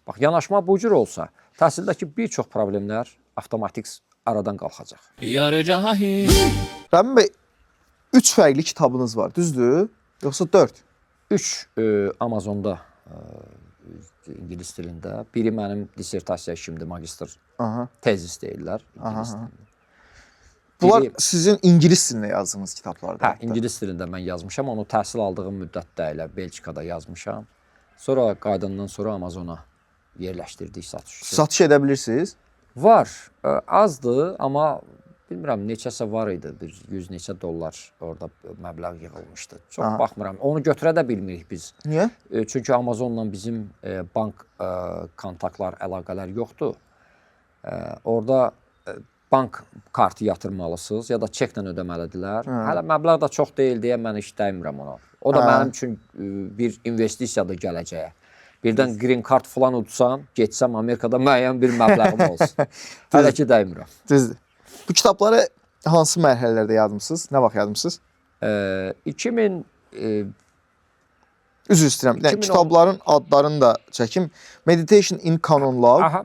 Bax, yanaşma bu cür olsa, təhsildəki bir çox problemlər avtomatik aradan qalxacaq. Rəmin bəy, 3 fərqli kitabınız var, düzdür? Yoxsa 4? 3 Amazonda ingilis dilində. Biri mənim dissertasiya işimdir, magistr Aha. tezis deyirlər ingilis dilində. Bunlar sizin ingilis dilində yazdığınız kitablardır. Hə, ingilis dilində mən yazmışam. Onu təhsil aldığım müddətdə elə Belçikada yazmışam. Sonra qayıdandan sonra Amazona yerləşdirdik satış üçün. Satış edə bilirsiniz? Var, azdır, amma bilmirəm neçəsə var idi. Bir 100 neçə dollar orada məbləğ yığılmışdı. Çox baxmıram. Onu götürə də bilmirik biz. Niyə? Çünki Amazonla bizim bank kontaktlar, əlaqələr yoxdur. Orada bank kartı yatırmalısınız ya da çeklə ödəməlidirlər. Hələ məbləğ də çox deyil deyə mən heç dəymirəm ona. O da mənim üçün bir investisiyadır gələcəyə. Birdən green card falan udsam, getsəm Amerikada müəyyən bir məbləğim olsun. Hələ ki dəymirəm. Düzdür. Bu kitabları hansı mərhələlərdə yazmısınız? Nə vaxt yazmısınız? 2000 Üzr istəyirəm. Yəni, kitabların adlarını da çəkim. Meditation in Canon Law. Aha,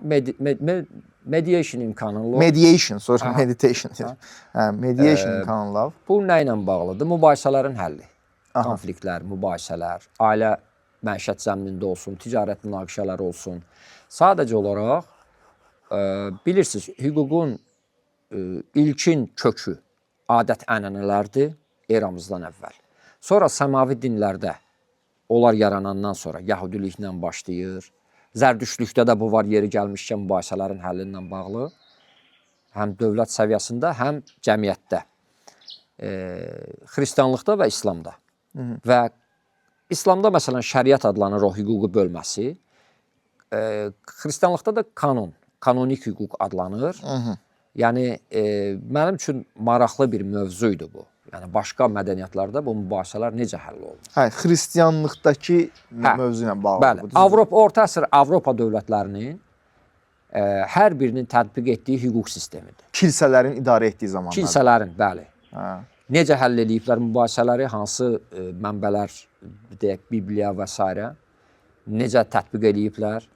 Mediation in Canon Law. Mediation, sorry, meditation. Mediation in Canon Law. Bu nə ilə bağlıdır? Mübahisələrin həlli. Konfliktlər, mübahisələr, ailə məişət zəminində olsun, ticarət münaqişələri olsun. Sadəcə olaraq bilirsiniz, hüququn ilkin kökü adət-ənənələrdir eramızdan əvvəl. Sonra səmavi dinlərdə onlar yaranandan sonra Yahudiliklə başlayır. Zərdüştlükdə də bu var, yeri gəlmişkən mübahisələrin həlli ilə bağlı. Həm dövlət səviyyəsində, həm cəmiyyətdə. Xristianlıqda və İslamda. Və İslamda məsələn şəriət adlanır o hüququ bölməsi. Xristianlıqda da kanonik hüquq adlanır. Yəni mənim üçün maraqlı bir mövzuydu bu. Yəni başqa mədəniyyətlərdə bu mübahisələr necə həll olunur? Hə, xristianlıqdakı mövzu ilə bağlı. Bəli, orta əsr Avropa dövlətlərinin hər birinin tətbiq etdiyi hüquq sistemidir. Kilsələrin idarə etdiyi zamanlar. Kilsələrin, bəli. Necə həll ediblər mübahisələri, hansı mənbələr, deyək, Bibliya və s. necə tətbiq ediblər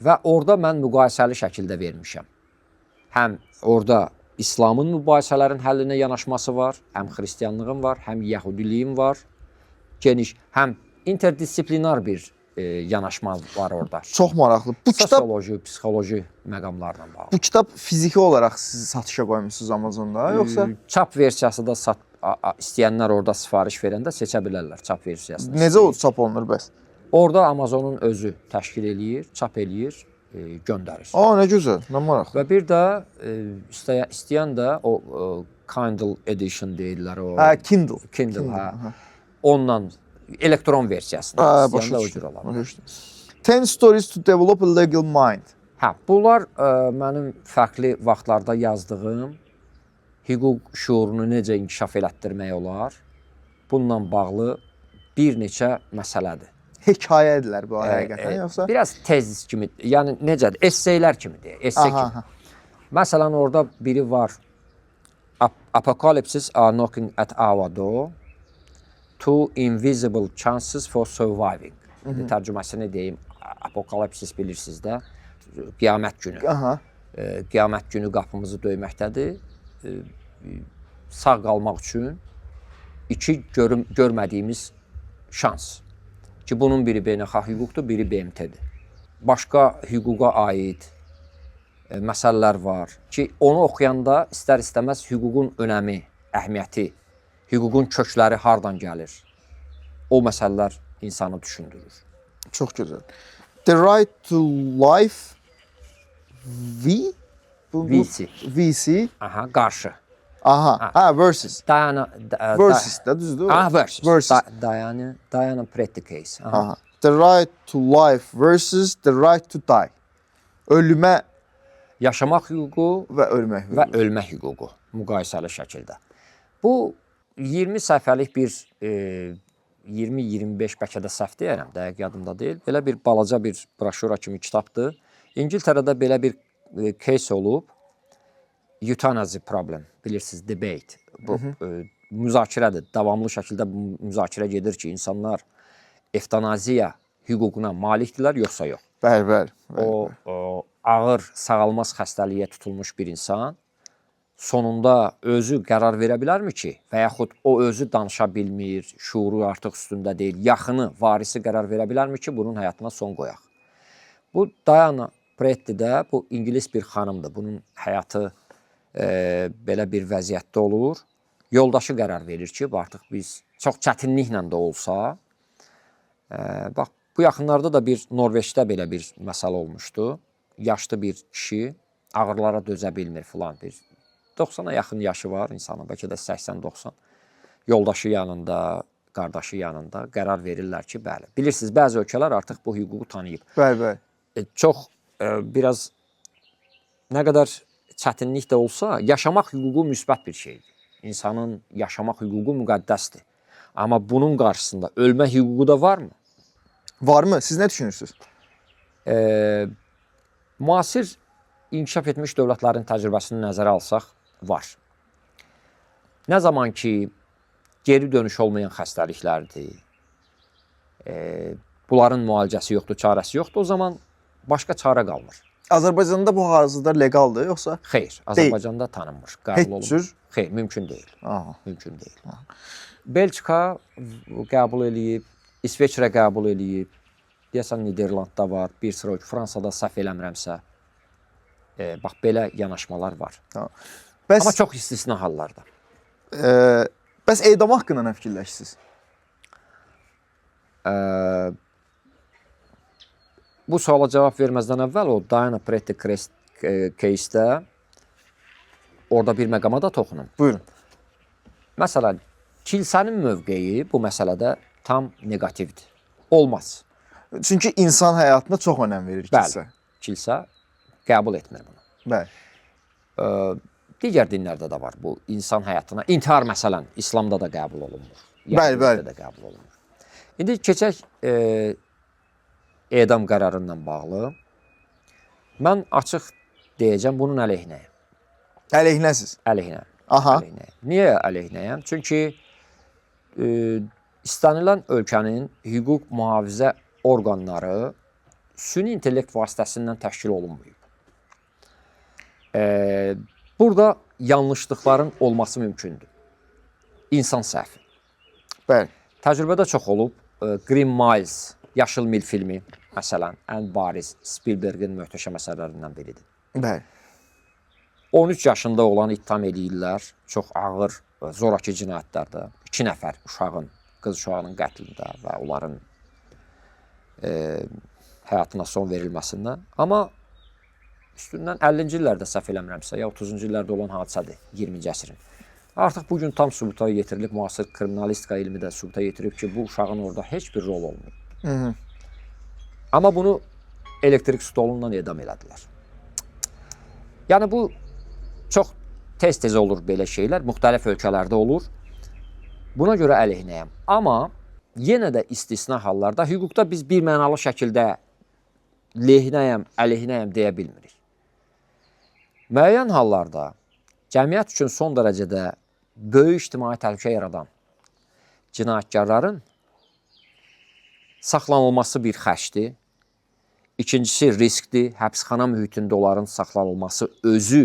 və orada mən müqayisəli şəkildə vermişəm. Həm orada İslamın mübahisələrin həllinə yanaşması var, həm xristianlığın var, həm yəhudiliyin var, geniş, həm interdisiplinar bir yanaşma var orada. Çox maraqlı. Bu kitab sosioloji, psixoloji məqamlarla bağlı. Bu kitab fiziki olaraq siz satışa qoymusunuz Amazonda, yoxsa çap versiyası da istəyənlər orada sifariş verəndə seçə bilərlər çap versiyasını. Necə o çap olunur bəs? Orada Amazonun özü təşkil eləyir, çap eləyir, göndərir. Nə gözəl, nə maraqlı. Və bir də istəyən də o Kindle edition deyirlər o. Hə, Kindle. Kindle, hə. Ondan elektron versiyasını istəyən də o cür olar. 10 stories to develop a legal mind. Hə, bunlar mənim fərqli vaxtlarda yazdığım hüquq şuurunu necə inkişaf elətdirmək olar, bununla bağlı bir neçə məsələdir. Hekayədirlər bu həqiqətən, yoxsa? Biraz tezis kimi, yəni necədir? Esseylər kimidir, esse kimi. Məsələn, orada biri var. Apocalypses are knocking at our door. Two invisible chances for surviving. Tərcüməsini deyim, apokalipsis bilirsiniz də, qiyamət günü. Qiyamət günü qapımızı döyməkdədir. Sağ qalmaq üçün iki görmədiyimiz şans. Ki, bunun biri beynəlxalq hüquqdur, biri BMT-dir. Başqa hüquqa aid məsələlər var ki, onu oxuyanda istər-istəməz hüququn önəmi, əhəmiyyəti, hüququn kökləri hardan gəlir? O məsələlər insanı düşündürür. Çox gözəl. The Right to Life VC. Aha, qarşı. Aha, versus. Versus də düzdür? Aha, versus. Versus. Diana Pretty case. Aha. The right to life versus the right to die. Ölümə yaşamaq hüququ və ölmək hüququ müqayisəli şəkildə. Bu 20 səhifəlik bir 20-25 bəlkə də səhv deyərəm, dəqiq yadımda deyil. Belə bir balaca bir broşura kimi kitabdır. İngiltərədə belə bir case olub. Euthanasia problem, bilirsiniz, debate. Bu müzakirədir. Davamlı şəkildə müzakirə gedir ki, insanlar evtanaziya hüququna malikdirlər, yoxsa yox. Bəli. O ağır sağalmaz xəstəliyə tutulmuş bir insan sonunda özü qərar verə bilərmi ki, və yaxud o özü danışa bilmir, şuuru artıq üstündə deyil, yaxını, varisi qərar verə bilərmi ki, bunun həyatına son qoyaq? Bu Diana Pretti'də bu İngilis bir xanımdır. Bunun həyatı belə bir vəziyyətdə olur. Yoldaşı qərar verir ki, artıq biz çox çətinliklə də olsa, bax, bu yaxınlarda da bir Norveçdə belə bir məsələ olmuşdu. Yaşlı bir kişi ağrılara dözə bilmir filan bir 90'a yaxın yaşı var insanın, bəlkə də 80-90. Yoldaşı yanında, qardaşı yanında qərar verirlər ki, bəli. Bilirsiniz, bəzi ölkələr artıq bu hüququ tanıyıb. Bəli, bəli. Çox biraz nə qədər çətinlik də olsa, yaşamaq hüququ müsbət bir şeydir. İnsanın yaşamaq hüququ müqəddəsdir. Amma bunun qarşısında ölmə hüququ da varmı? Varmı? Siz nə düşünürsünüz? Müasir inkişaf etmiş dövlətlərin təcrübəsini nəzərə alsaq, var. Nə zaman ki, geri dönüş olmayan xəstəliklərdir, bunların müalicəsi yoxdur, çarəsi yoxdur, o zaman başqa çarə qalmır. Azərbaycanda bu hazırda legaldır, yoxsa? Xeyr, Azərbaycanda tanınmır. Heç cür? Xeyr, mümkün deyil. Aha. Mümkün deyil. Aha. Belçika qəbul eləyib, İsveçrə qəbul eləyib, deyəsən Niderlandda var, bir sıra Fransada səhv eləmirəmsə, bax, belə yanaşmalar var. Tamam. Amma çox istisna hallarda. Bəs edam haqqında nə fikirləşirsiniz? Bu suala cavab verməzdən əvvəl o Diana Pretty case-də orada bir məqama da toxunum. Buyurun. Məsələn, kilsənin mövqeyi bu məsələdə tam negativdir. Olmaz. Çünki insan həyatına çox önəm verir kilsə. Bəli, kilsə qəbul etmir bunu. Bəli. Digər dinlərdə də var bu insan həyatına. İntihar məsələn, İslamda da qəbul olunmur. Bəli, bəli. Da qəbul olunmur. İndi keçək edam qərarından bağlı. Mən açıq deyəcəm bunun əleyhinəyəm. Əleyhinəsiz? Əleyhinə. Aha. Əleyhinəyəm. Niyə əleyhinəyəm? Çünki istənilən ölkənin hüquq mühafizə orqanları süni intellekt vasitəsindən təşkil olunmayıb. Burada yanlışlıqların olması mümkündür. İnsan səhvi. Bəli. Təcrübədə çox olub. Green Miles, Yaşıl Mil filmi, məsələn, ən bariz Spielbergin möhtəşəm əsərlərindən biridir. Bəli. 13 yaşında olan ittiham eləyirlər. Çox ağır, zoraki cinayətlərdə. 2 nəfər uşağın, qız uşağının qətlində və onların həyatına son verilməsindən. Amma üstündən 50-ci illərdə səhv eləmirəmsə, ya 30-cu illərdə olan hadisədir 20-ci əsrin. Artıq bugün tam sübuta yetirilib, müasir kriminalistika ilmi də sübuta yetirib ki, bu uşağın orada heç bir rol olmayıb. Amma bunu elektrik stolundan edam elədilər. Yəni bu çox tez-tez olur belə şeylər, müxtəlif ölkələrdə olur. Buna görə əleyhinəyəm. Amma yenə də istisna hallarda hüquqda biz bir mənalı şəkildə lehinəyəm, əleyhinəyəm deyə bilmirik. Müəyyən hallarda cəmiyyət üçün son dərəcədə böyük ictimai təhlükə yaradan cinayətkarların saxlanılması bir xərcdir. İkincisi riskdir. Həbsxana mühitində onların saxlanılması özü,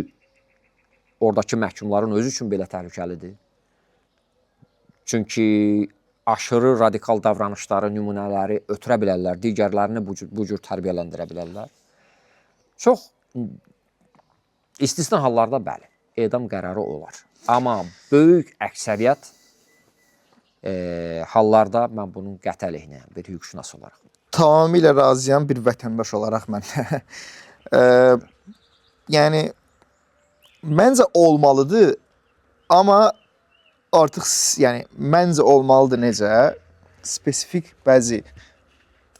oradakı məhkumların özü üçün belə təhlükəlidir. Çünki aşırı radikal davranışları, nümunələri ötürə bilərlər, digərlərini bu cür tərbiyələndirə bilərlər. Çox istisna hallarda bəli, edam qərarı olar. Amma böyük əksəriyyət hallarda mən bunun qəti əleyhinəyəm, bir hüquqşünas olaraq. Tamamilə razıyam bir vətəndaş olaraq mən. Yəni, məncə olmalıdır, amma artıq, yəni, məncə olmalıdır necə? Spesifik bəzi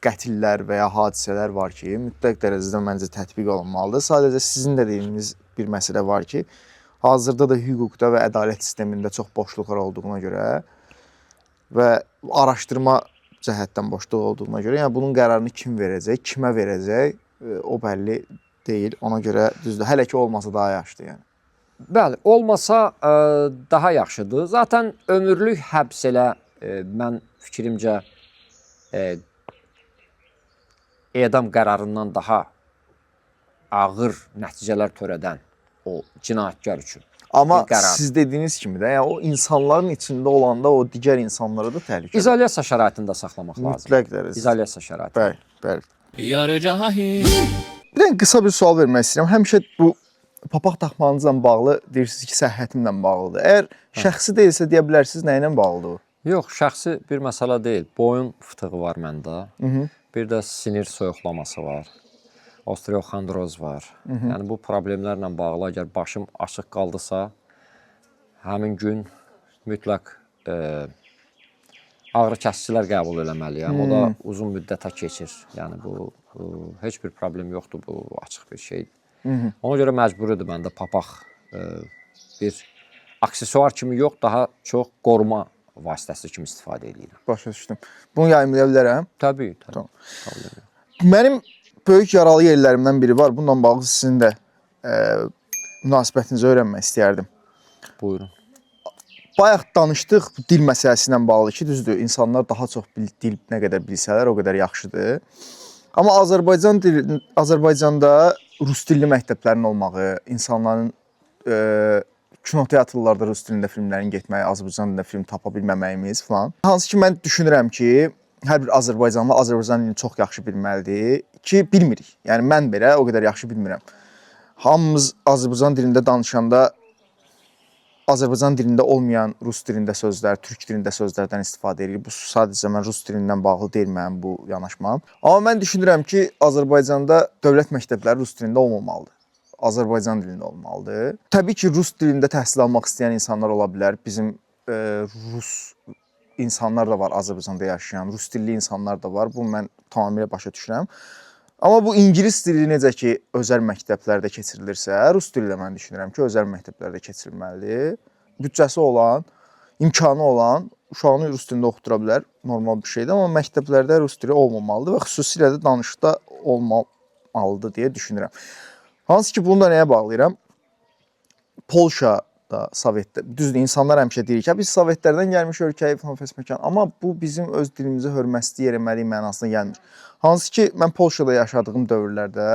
qətillər və ya hadisələr var ki, mütləq dərəcədə məncə tətbiq olunmalıdır. Sadəcə sizin də dediyiniz bir məsələ var ki, hazırda da hüquqda və ədalət sistemində çox boşluqlar olduğuna görə və araşdırma cəhətdən boşluq olduğuna görə, yəni bunun qərarını kim verəcək, kimə verəcək, o bəlli deyil. Ona görə düzdür, hələ ki olmasa daha yaxşıdır yəni. Bəli, olmasa daha yaxşıdır. Zaten ömürlük həbs elə mən fikrimcə edam qərarından daha ağır nəticələr törədən o cinayətkar üçün. Amma bir qərar. siz dediyiniz kimi də, yəni o insanların içində olanda o digər insanlara da təhlükə. İzolyasiya şəraitində saxlamaq lazım. Mütləq dərəcədə. İzolyasiya şəraitində. Bəli, bəli. Yarı cahil. Bir dənə qısa bir sual vermək istəyirəm. Həmişə bu papaq taxmanızla bağlı deyirsiniz ki, səhhətimlə bağlıdır. Əgər şəxsi deyilsə deyə bilərsiniz nə ilə bağlıdır o? Yox, şəxsi bir məsələ deyil. Boyun fıtığı var məndə. Bir də sinir soyuqlaması var. Osteoxondroz var. Yəni bu problemlərlə bağlı əgər başım açıq qaldısa, həmin gün mütləq ağrı kəsicilər qəbul eləməliyəm. O da uzun müddətə keçir. Yəni bu heç bir problem yoxdur, bu açıq bir şeydir. Ona görə məcburidir məndə papaq bir aksesuar kimi yox, daha çox qoruma vasitəsi kimi istifadə edirəm. Başa düşdüm. Bunu yayımlaya bilərəm? Təbii. Tamam. Mənim böyük yaralı yerlərimdən biri var. Bununla bağlı sizin də münasibətinizi öyrənmək istəyərdim. Buyurun. Bayaq danışdıq bu dil məsələsi ilə bağlı ki, düzdür, insanlar daha çox dil nə qədər bilsələr, o qədər yaxşıdır. Amma Azərbaycanda rus dilli məktəblərin olmağı, insanların kinoteatrlarda rus dilində filmlərin getməyi, Azərbaycan dilində film tapa bilməməyimiz falan. Hansı ki, mən düşünürəm ki, hər bir Azərbaycanlı Azərbaycan dilini çox yaxşı bilməlidir ki, bilmirik. Yəni, mən belə o qədər yaxşı bilmirəm. Hamımız Azərbaycan dilində danışanda Azərbaycan dilində olmayan rus dilində sözlər, türk dilində sözlərdən istifadə edirik. Bu sadəcə mən rus dilindən bağlı deyil mənim bu yanaşmam. Amma mən düşünürəm ki, Azərbaycanda dövlət məktəbləri rus dilində olmamalıdır. Azərbaycan dilində olmalıdır. Təbii ki, rus dilində təhsil almaq istəyən insanlar ola bilər. Bizim rus insanlar da var Azərbaycanda yaşayan, rus dilli insanlar da var. Bunu mən tamamilə başa düşürəm. Amma bu ingilis dili necə ki, özəl məktəblərdə keçirilirsə, rus dili də mən düşünürəm ki, özəl məktəblərdə keçirilməlidir. Bütçəsi olan, imkanı olan uşağını rus dilində oxutura bilər, normal bir şeydir. Amma məktəblərdə rus dili olmamalıdır və xüsusilə də danışıqda olmamalıdır deyə düşünürəm. Hansı ki, bunu da nəyə bağlayıram? Polşa da Sovetdə, düzdür, insanlar həmişə deyir ki, biz Sovetlərdən gəlmiş ölkəyi falan fəsməkan, amma bu bizim öz dilimizi hörmətli eləməliyik mənasına gəlmir. Hansı ki, mən Polşada yaşadığım dövrlərdə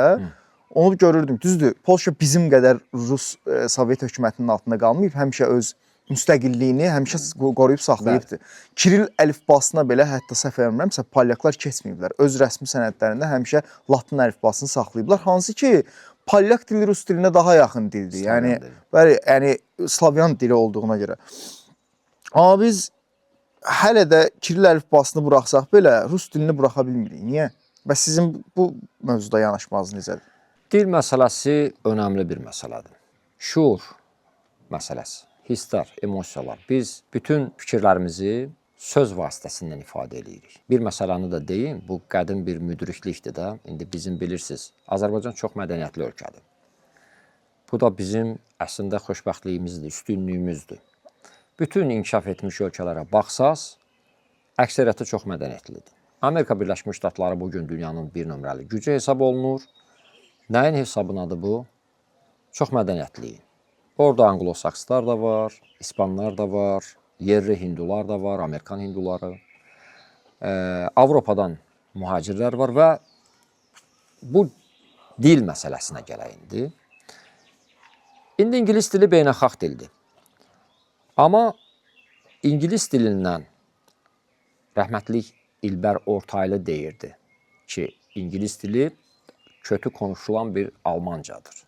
onu görürdüm. Düzdür, Polşa bizim qədər Rus Sovet hökumətinin altında qalmayıb, həmişə öz müstəqilliyini həmişə qoruyub saxlayıbdır. Kiril əlifbasına belə, hətta səhv eləmirəmsə, polyaklar keçməyiblər. Öz rəsmi sənədlərində həmişə latın əlifbasını saxlayıblar. Hansı ki, polyak dili rus dilinə daha yaxın dildir. Yəni Slavyan dili olduğuna görə. Amma biz hələ də kiril əlifbasını buraxsaq belə rus dilini buraxa bilmirik. Niyə? Və sizin bu mövzuda yanaşmanız necədir? Dil məsələsi önəmli bir məsələdir. Şuur məsələsi, hisslər, emosiyalar. Biz bütün fikirlərimizi söz vasitəsindən ifadə edirik. Bir məsələni də deyim, bu qədim bir müdriklikdir də. İndi bizim bilirsiniz, Azərbaycan çox mədəniyyətli ölkədir. Bu da bizim əslində xoşbəxtliyimizdir, üstünlüyümüzdür. Bütün inkişaf etmiş ölkələrə baxsaz, əksəriyyəti çox mədəniyyətlidir. Amerika Birləşmiş Ştatları bugün dünyanın bir nömrəli gücü hesab olunur. Nəyin hesabınadır bu? Çox mədəniyyətliyi. Orada anglosakslar da var, ispanlar da var, yerli hindular da var, Amerikan hinduları. Avropadan mühacirlər var və bu dil məsələsinə gələk indi. İndi ingilis dili beynəlxalq dildir. Amma ingilis dilindən rəhmətlik İlbər Ortaylı deyirdi ki, ingilis dili kötü konuşulan bir Almancadır.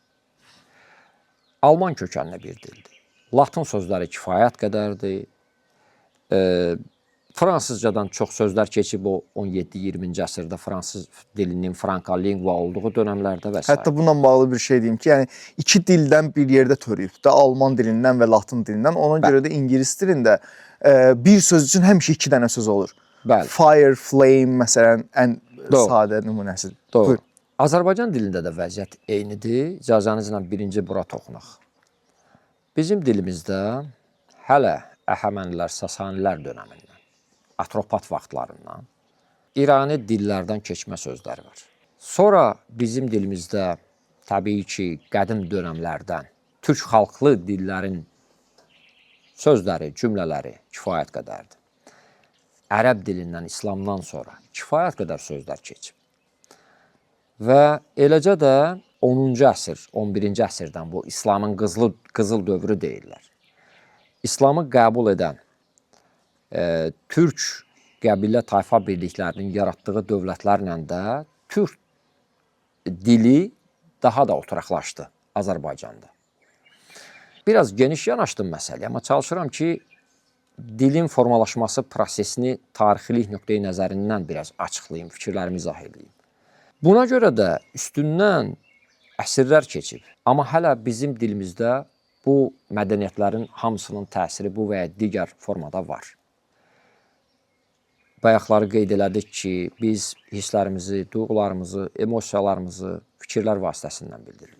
Alman kökənli bir dildir. Latın sözləri kifayət qədərdir. Fransızcadan çox sözlər keçib o 17-20-ci əsrdə fransız dilinin franka lingua olduğu dönəmlərdə və s. Hətta bununla bağlı bir şey deyim ki, yəni iki dildən bir yerdə törüyüb də, Alman dilindən və Latın dilindən. Ona görə də ingilis dilində bir söz üçün həmişə iki dənə söz olur. Bəli. Fire, flame məsələn ən sadə nümunəsidir. Doğru. Azərbaycan dilində də vəziyyət eynidir. İcazənizlə birinci bura toxunaq. Bizim dilimizdə hələ Əhəmənilər, Sasanilər dönəmindən, Atropat vaxtlarından İrani dillərdən keçmə sözləri var. Sonra bizim dilimizdə təbii ki, qədim dönəmlərdən türk xalqlı dillərin sözləri, cümlələri kifayət qədərdir. Ərəb dilindən, İslamdan sonra kifayət qədər sözlər keçib. Və eləcə də 10-cu əsr, 11-ci əsrdən bu İslamın qızıl dövrü deyirlər. İslamı qəbul edən türk qəbilə tayfa birliklərinin yaratdığı dövlətlərlə də türk dili daha da oturaqlaşdı Azərbaycanda. Biraz geniş yanaşdım məsələyə, amma çalışıram ki, dilin formalaşması prosesini tarixilik nöqteyi nəzərindən biraz açıqlayım, fikirlərimi izah edeyim. Buna görə də üstündən əsrlər keçib, amma hələ bizim dilimizdə bu mədəniyyətlərin hamısının təsiri bu və ya digər formada var. Bayaqları qeyd elədik ki, biz hisslərimizi, duyğularımızı, emosiyalarımızı fikirlər vasitəsindən bildiririk.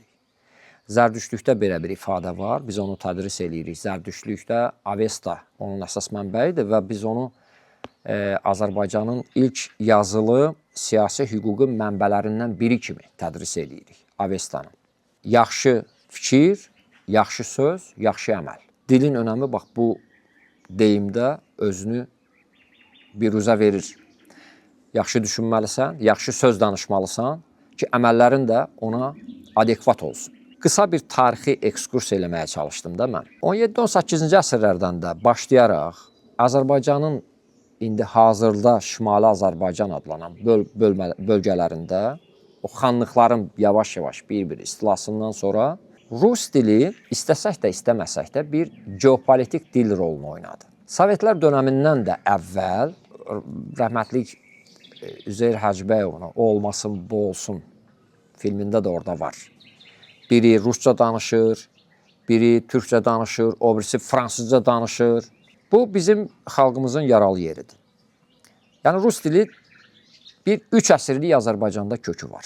Zərdüştlükdə belə bir ifadə var, biz onu tədris eləyirik. Zərdüştlükdə Avesta onun əsas mənbəyidir və biz onu Azərbaycanın ilk yazılı siyasi hüquqi mənbələrindən biri kimi tədris eləyirik, Avestanın. Yaxşı fikir, yaxşı söz, yaxşı əməl. Dilin önəmi bax bu deyimdə özünü biruzə verir. Yaxşı düşünməlisən, yaxşı söz danışmalısan ki, əməllərin də ona adekvat olsun. Qısa bir tarixi ekskurs eləməyə çalışdım da mən. 17-18-ci əsrlərdən də başlayaraq Azərbaycanın indi hazırda Şimali Azərbaycan adlanan bölgələrində o xanlıqların yavaş-yavaş bir-bir istilasından sonra Rus dili istəsək də istəməsək də bir geopolitik dil rolunu oynadı. Sovetlər dönəmindən də əvvəl rəhmətlik Üzeyir Hacbəyovun O olmasın, bu olsun filmində də orada var. Biri Rusca danışır, biri Türkçə danışır, o birisi Fransızca danışır. Bu bizim xalqımızın yaralı yeridir. Yəni Rus dili bir 3 əsrlik Azərbaycanda kökü var.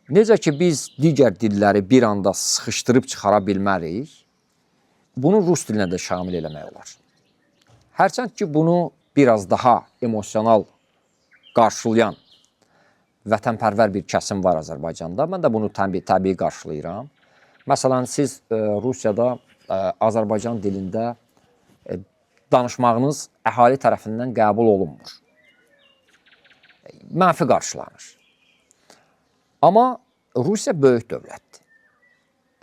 Necə ki biz digər dilləri bir anda sıxışdırıb çıxara bilmərik, bunu Rus dilinə də şamil eləmək olar. Hərçənd ki bunu biraz daha emosional qarşılayan vətənpərvər bir kəsim var Azərbaycanda. Mən də bunu təbii qarşılayıram. Məsələn, siz Rusiyada Azərbaycan dilində danışmağınız əhali tərəfindən qəbul olunmur. Mənfi qarşılanır. Amma Rusiya böyük dövlətdir.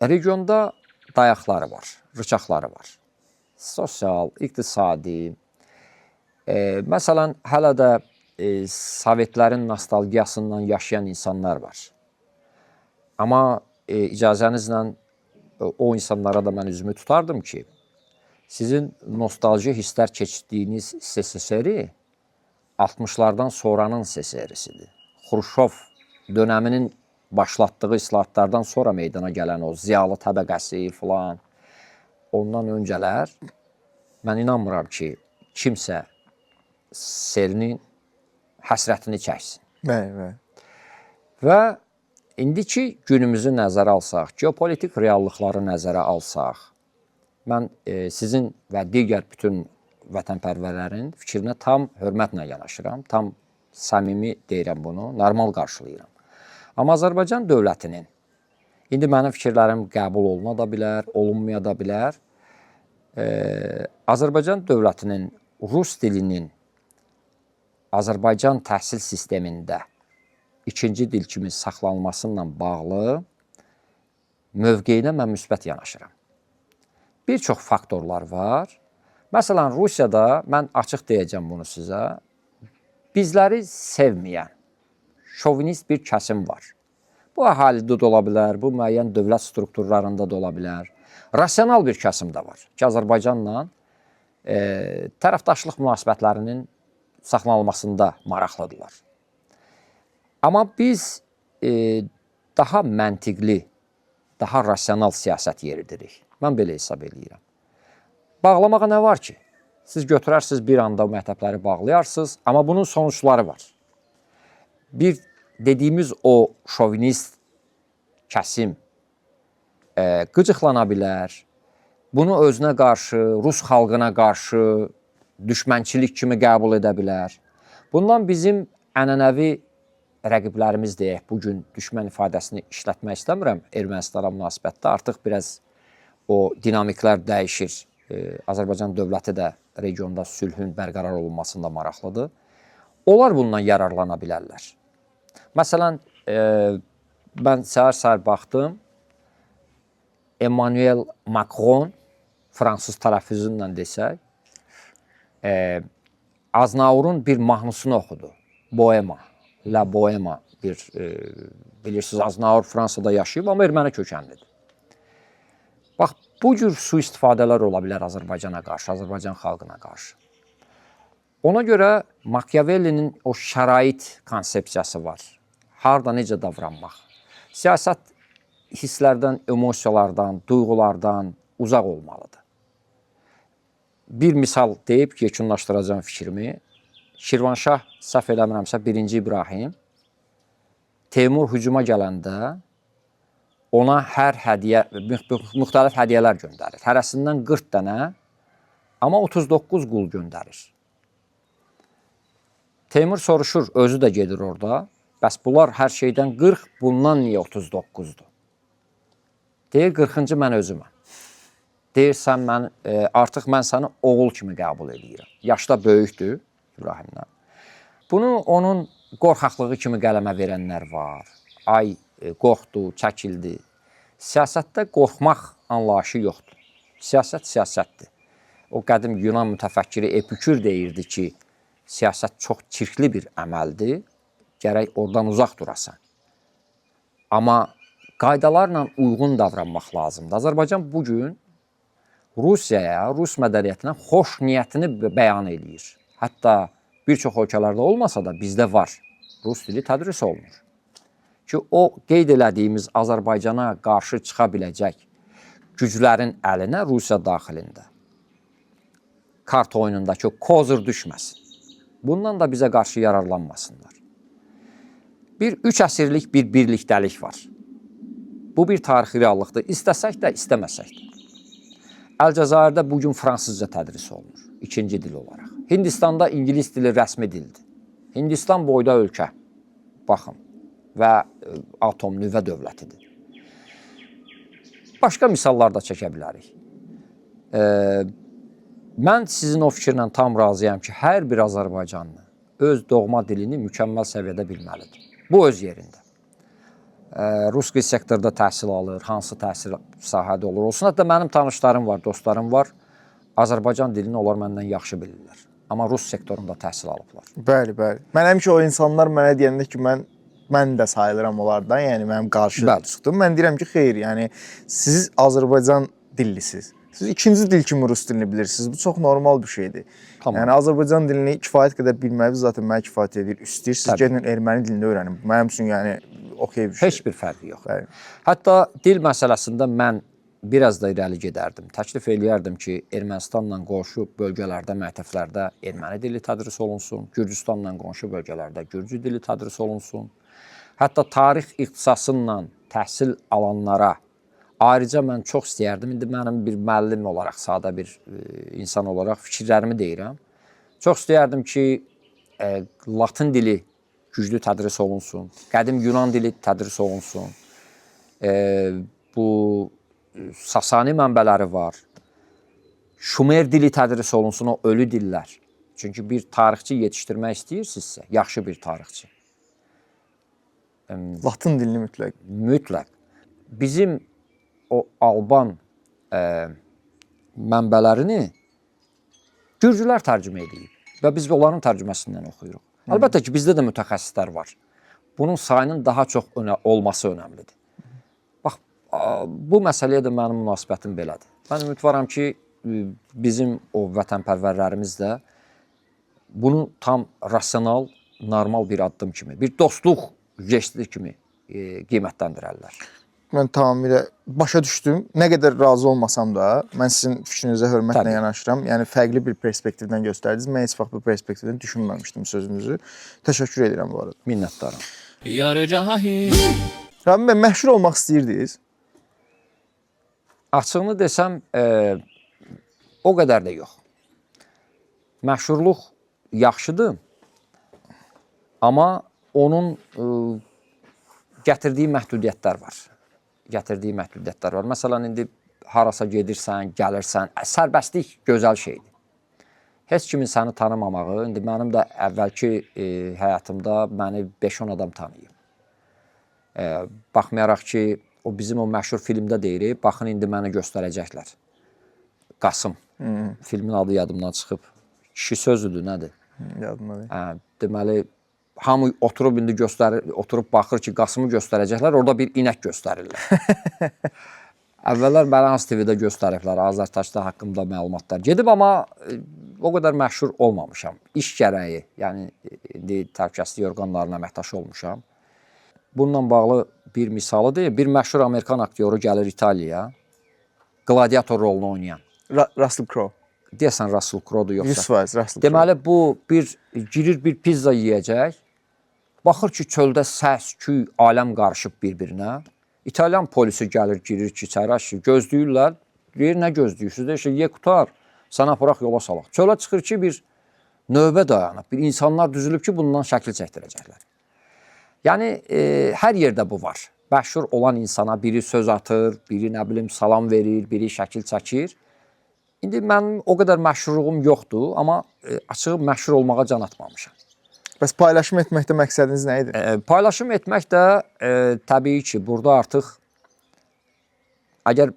Regionda dayaqları var, rıçaqları var. Sosial, iqtisadi. Məsələn, hələ də Sovetlərin nostalgiyasından yaşayan insanlar var. Amma icazənizlə o insanlara da mən üzümü tutardım ki, sizin nostalji hisslər keçdiyiniz SSR-i 60-lardan sonranın SSR-sidir. Xruşov dönəminin başlatdığı islahatlardan sonra meydana gələn o ziyalı təbəqəsi filan, ondan öncələr mən inanmıram ki, kimsə SSR-nin həsrətini çəksin. Bəli. Və indiki günümüzü nəzərə alsaq, geopolitik reallıqları nəzərə alsaq, mən sizin və digər bütün vətənpərvərlərin fikrinə tam hörmətlə yanaşıram, tam səmimi deyirəm bunu, normal qarşılayıram. Amma Azərbaycan dövlətinin, indi mənim fikirlərim qəbul oluna da bilər, olunmaya da bilər, Azərbaycan dövlətinin Rus dilinin Azərbaycan təhsil sistemində ikinci dil kimi saxlanılmasıyla bağlı mövqeyinə mən müsbət yanaşıram. Bir çox faktorlar var. Məsələn, Rusiyada, mən açıq deyəcəm bunu sizə, bizləri sevməyən, şovinist bir kəsim var. Bu əhalidə də ola bilər, bu müəyyən dövlət strukturlarında da ola bilər. Rasional bir kəsim də var ki, Azərbaycanla tərəfdaşlıq münasibətlərinin saxlanılmasında maraqlıdırlar. Amma biz daha məntiqli, daha rasional siyasət yeridirik. Mən belə hesab edirəm. Bağlamağa nə var ki? Siz götürərsiniz bir anda o məktəbləri bağlayarsınız, amma bunun sonuçları var. Bir dediyimiz o şovinist kəsim qıcıqlana bilər, bunu özünə qarşı, Rus xalqına qarşı düşmənçilik kimi qəbul edə bilər. Bundan bizim ənənəvi rəqiblərimiz deyək, bugün düşmən ifadəsini işlətmək istəmirəm Ermənistana münasibətdə, artıq biraz o dinamiklər dəyişir. Azərbaycan dövləti də regionda sülhün bərqərar olunmasında maraqlıdır. Onlar bundan yararlana bilərlər. Məsələn, mən səhər baxdım. Emmanuel Macron, fransız tələffüzü ilə desək, Aznavurun bir mahnısını oxudu. Bohema, La Bohema bir, bilirsiniz, Aznavur Fransada yaşayıb, amma erməni kökənlidir. Bax, bu cür sui-istifadələr ola bilər Azərbaycana qarşı, Azərbaycan xalqına qarşı. Ona görə Machiavellinin o şərait konsepsiyası var. Harda necə davranmaq. Siyasət hisslərdən, emosiyalardan, duyğulardan uzaq olmalıdır. Bir misal deyib yekunlaşdıracağım fikrimi. Şirvanşah, səhv eləmirəmsə, 1-ci İbrahim Teymur hücuma gələndə ona hər hədiyyə, müxtəlif hədiyyələr göndərir. Hərəsindən 40 dənə, amma 39 qul göndərir. Teymur soruşur, özü də gedir orada. Bəs bunlar hər şeydən 40, bundan niyə 39-dur? Deyir, 40-cı mən özüməm. Deyirsən, artıq mən səni oğul kimi qəbul edirəm. Yaşda böyükdür İbrahimdən. Bunu onun qorxaqlığı kimi qələmə verənlər var. Ay, qorxdu, çəkildi. Siyasətdə qorxmaq anlayışı yoxdur. Siyasət siyasətdir. O qədim Yunan mütəfəkkiri Epikür deyirdi ki, siyasət çox çirkli bir əməldir, gərək oradan uzaq durasan. Amma qaydalarla uyğun davranmaq lazımdır. Azərbaycan bugün Rusiyaya, Rus mədəniyyətinə xoş niyyətini bəyan edir. Hətta bir çox ölkələrdə olmasa da bizdə var. Rus dili tədris olunur. Ki, o qeyd elədiyimiz Azərbaycana qarşı çıxa biləcək güclərin əlinə Rusiya daxilində kart oyunundakı kozur düşməsin. Bundan da bizə qarşı yararlanmasınlar. Bir 3 əsrlik bir birlikdəlik var. Bu bir tarixi reallıqdır. İstəsək də, istəməsək də. Əlcəzairdə bugün fransızca tədris olunur, ikinci dil olaraq. Hindistanda ingilis dili rəsmi dildir. Hindistan boyda ölkə, baxın, və atom nüvə dövlətidir. Başqa misallar da çəkə bilərik. Mən sizin o fikirlə tam razıyam ki, hər bir Azərbaycanlı öz doğma dilini mükəmməl səviyyədə bilməlidir. Bu öz yerində. Ruski sektorda təhsil alır, hansı təhsil sahədə olur olsun. Hətta mənim tanışlarım var, dostlarım var. Azərbaycan dilini onlar məndən yaxşı bilirlər. Amma Rus sektorunda təhsil alıblar. Bəli, bəli. Mən həmişə o insanlar mənə deyəndə ki, mən də sayılıram onlardan, yəni mənim qarşı çıxdım. Mən deyirəm ki, xeyr, yəni siz Azərbaycan dillisiniz. Siz ikinci dil kimi Rus dilini bilirsiniz. Bu çox normal bir şeydir. Tamam. Yəni Azərbaycan dilini kifayət qədər bilməniz zaten mənə kifayət edir. İstəyirsiniz gedin erməni dilini öyrənin. Mənim üçün yəni okey bir şey. Heç bir fərqi yox. Bəli. Hətta dil məsələsində mən biraz da irəli gedərdim. Təklif eləyərdim ki, Ermənistanla qonşu bölgələrdə, məktəblərdə erməni dili tədris olunsun. Gürcüstanla qonşu bölgələrdə gürcü dili tədris olunsun. Hətta tarix ixtisasıyla təhsil alanlara ayrıca mən çox istəyərdim. İndi mənim bir müəllim olaraq, sadə bir insan olaraq fikirlərimi deyirəm. Çox istəyərdim ki, Latın dili güclü tədris olunsun. Qədim Yunan dili tədris olunsun. Bu Sasani mənbələri var. Şumer dili tədris olunsun, o ölü dillər. Çünki bir tarixçi yetişdirmək istəyirsinizsə, yaxşı bir tarixçi. Latın dilini mütləq. Mütləq. Bizim o Alban mənbələrini gürcülər tərcümə edib və biz onların tərcüməsindən oxuyuruq. Əlbəttə ki, bizdə də mütəxəssislər var. Bunun sayının daha çox olması önəmlidir. Bax, bu məsələyə də mənim münasibətim belədir. Mən ümidvaram ki, bizim o vətənpərvərlərimiz də bunu tam rasional, normal bir addım kimi, bir dostluq gesti kimi qiymətləndirərlər. Mən tamamilə başa düşdüm. Nə qədər razı olmasam da, mən sizin fikrinizə hörmətlə yanaşıram. Yəni, fərqli bir perspektivdən göstərdiniz. Mən heç vaxt bu perspektivdən düşünməmişdim sözünüzü. Təşəkkür edirəm bu arada. Minnətdaram. Rabim bəy, məşhur olmaq istəyirdiniz? Açığını desəm, o qədər də yox. Məşhurluq yaxşıdır, amma onun gətirdiyi məhdudiyyətlər var. Məsələn, indi harasa gedirsən, gəlirsən, sərbəstlik gözəl şeydir. Heç kimin səni tanımamağı, indi mənim də əvvəlki həyatımda məni 5-10 adam tanıyıb. Baxmayaraq ki, o bizim o məşhur filmdə deyirik, baxın indi məni göstərəcəklər. Qasım. Filmin adı yadımdan çıxıb. Kişi sözüdür, nədir? Yadımdadır. Deməli, hamı oturub indi oturub baxır ki, Qasımı göstərəcəklər, orada bir inək göstərirlər. Əvvəllər məni Hans TV-də göstəriblər, Azərtaşda haqqımda məlumatlar gedib, amma o qədər məşhur olmamışam. İş gərəyi, yəni indi təhlükəsizlik orqanlarının əməkdaşı olmuşam. Bununla bağlı bir misalı deyil, bir məşhur Amerikan aktyoru gəlir İtaliyaya, qladiator rolunu oynayan. Russell Crowe. Deyəsən Russell Crowe-dur yoxsa. 100% Russell Crowe. Deməli, bu girir bir pizza yeyəcək, baxır ki, çöldə səs, küy, aləm qarışıb bir-birinə. İtalyan polisi gəlir, girir ki, içəri gözləyirlər. Deyir, nə gözləyirsiniz? Deyir, ye qutar, sən aparaq yola salaq. Çölə çıxır ki, bir növbə dayanıb, bir insanlar düzülüb ki, bundan şəkil çəkdirəcəklər. Yəni, hər yerdə bu var. Məşhur olan insana biri söz atır, biri nə bilim salam verir, biri şəkil çəkir. İndi mənim o qədər məşhurluğum yoxdur, amma açığı məşhur olmağa can atmamışam. Bəs paylaşım etməkdə məqsədiniz nə idi? Paylaşım etmək də təbii ki, burada artıq əgər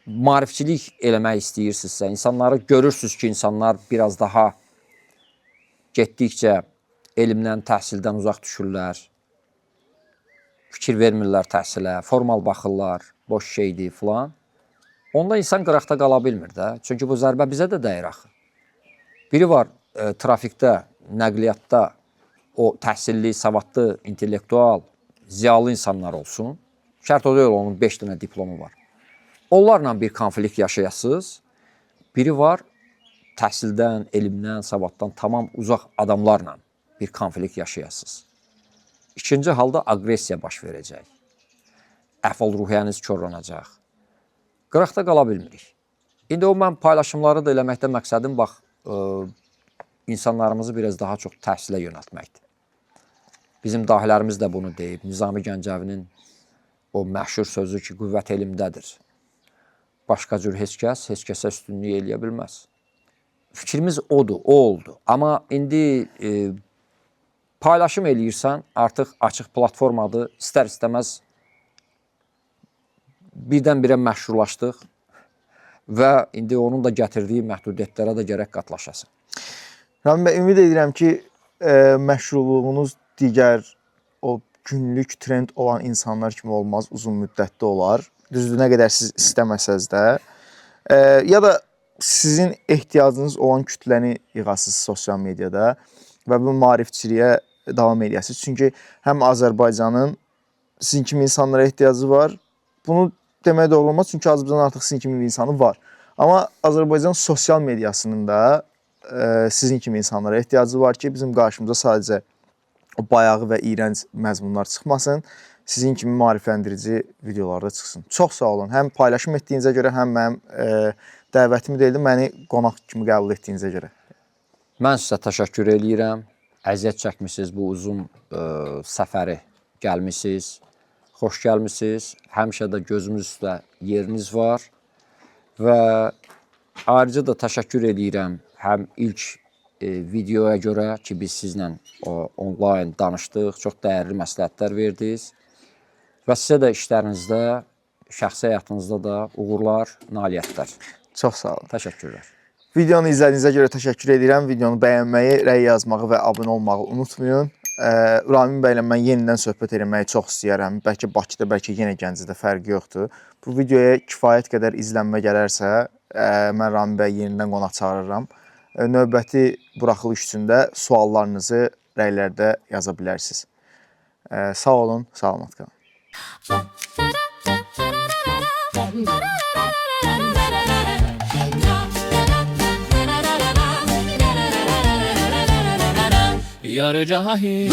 maarifçilik eləmək istəyirsinizsə, insanları görürsünüz ki, insanlar biraz daha getdikcə elmdən, təhsildən uzaq düşürlər, fikir vermirlər təhsilə, formal baxırlar, boş şeydir filan. Onda insan qıraqda qala bilmir də. Çünki bu zərbə bizə də dəyir axı. Biri var trafikdə, nəqliyyatda o təhsilli, savadlı, intellektual, ziyalı insanlar olsun. Şərt o deyil, onun 5 dənə diplomu var. Onlarla bir konflikt yaşayasınız. Biri var təhsildən, elmdən, savaddan tamam uzaq adamlarla bir konflikt yaşayasınız. İkinci halda agresiya baş verəcək. Əhval-ruhiyyəniz korlanacaq. Qıraqda qala bilmirik. İndi o mən paylaşımları da eləməkdə məqsədim bax, insanlarımızı biraz daha çox təhsilə yönəltməkdir. Bizim dahilərimiz də bunu deyib. Nizami Gəncəvinin o məşhur sözü ki, qüvvət elmdədir. Başqa cür heç kəsə üstünlük eləyə bilməz. Fikrimiz odur, o oldu. Amma indi paylaşım eləyirsən, artıq açıq platformadır, istər-istəməz birdən-birə məşhurlaşdıq və indi onun da gətirdiyi məhdudiyyətlərə də gərək qatlaşasın. Rami bəy, ümid edirəm ki, məşhurluğunuz digər o günlük trend olan insanlar kimi olmaz, uzun müddətli olar. Düzdür, nə qədər siz istəməsəz də. Ya da sizin ehtiyacınız olan kütləni yığasınız sosial mediada və bu maarifçiliyə davam edəsiniz. Çünki həm Azərbaycanın sizin kimi insanlara ehtiyacı var. Bunu demək doğru olmaz, çünki Azərbaycanın artıq sizin kimi bir insanı var. Amma Azərbaycan sosial mediasının da sizin kimi insanlara ehtiyacı var ki, bizim qarşımıza sadəcə o bayağı və iyrənc məzmunlar çıxmasın, sizin kimi maarifləndirici videolarda çıxsın. Çox sağ olun. Həm paylaşım etdiyinizə görə, həm mənim dəvətimi deyildim, məni qonaq kimi qəbul etdiyinizə görə. Mən sizə təşəkkür eləyirəm. Əziyyət çəkmisiniz bu uzun səfəri gəlmisiniz. Xoş gəlmisiniz. Həmişə də gözümüz üstə yeriniz var. Və ayrıca da təşəkkür eləyirəm həm ilk videoya görə ki, biz sizlə onlayn danışdıq, çox dəyərli məsləhətlər verdiniz. Və sizə də işlərinizdə, şəxsi həyatınızda da uğurlar, nailiyyətlər. Çox sağ olun. Təşəkkürlər. Videonu izlədiyinizə görə təşəkkür edirəm. Videonu bəyənməyi, rəy yazmağı və abunə olmağı unutmayın. Ramin bəylə mən yenidən söhbət eləməyi çox istəyərəm. Bəlkə Bakıda, bəlkə yenə Gəncədə fərqi yoxdur. Bu videoya kifayət qədər izlənmə gələrsə, mən Ramin bəy yenidən qonaq çağırıram. Növbəti buraxılış üçün də suallarınızı rəylərdə yaza bilərsiniz. Sağ olun, salamat qalın. Yar cahil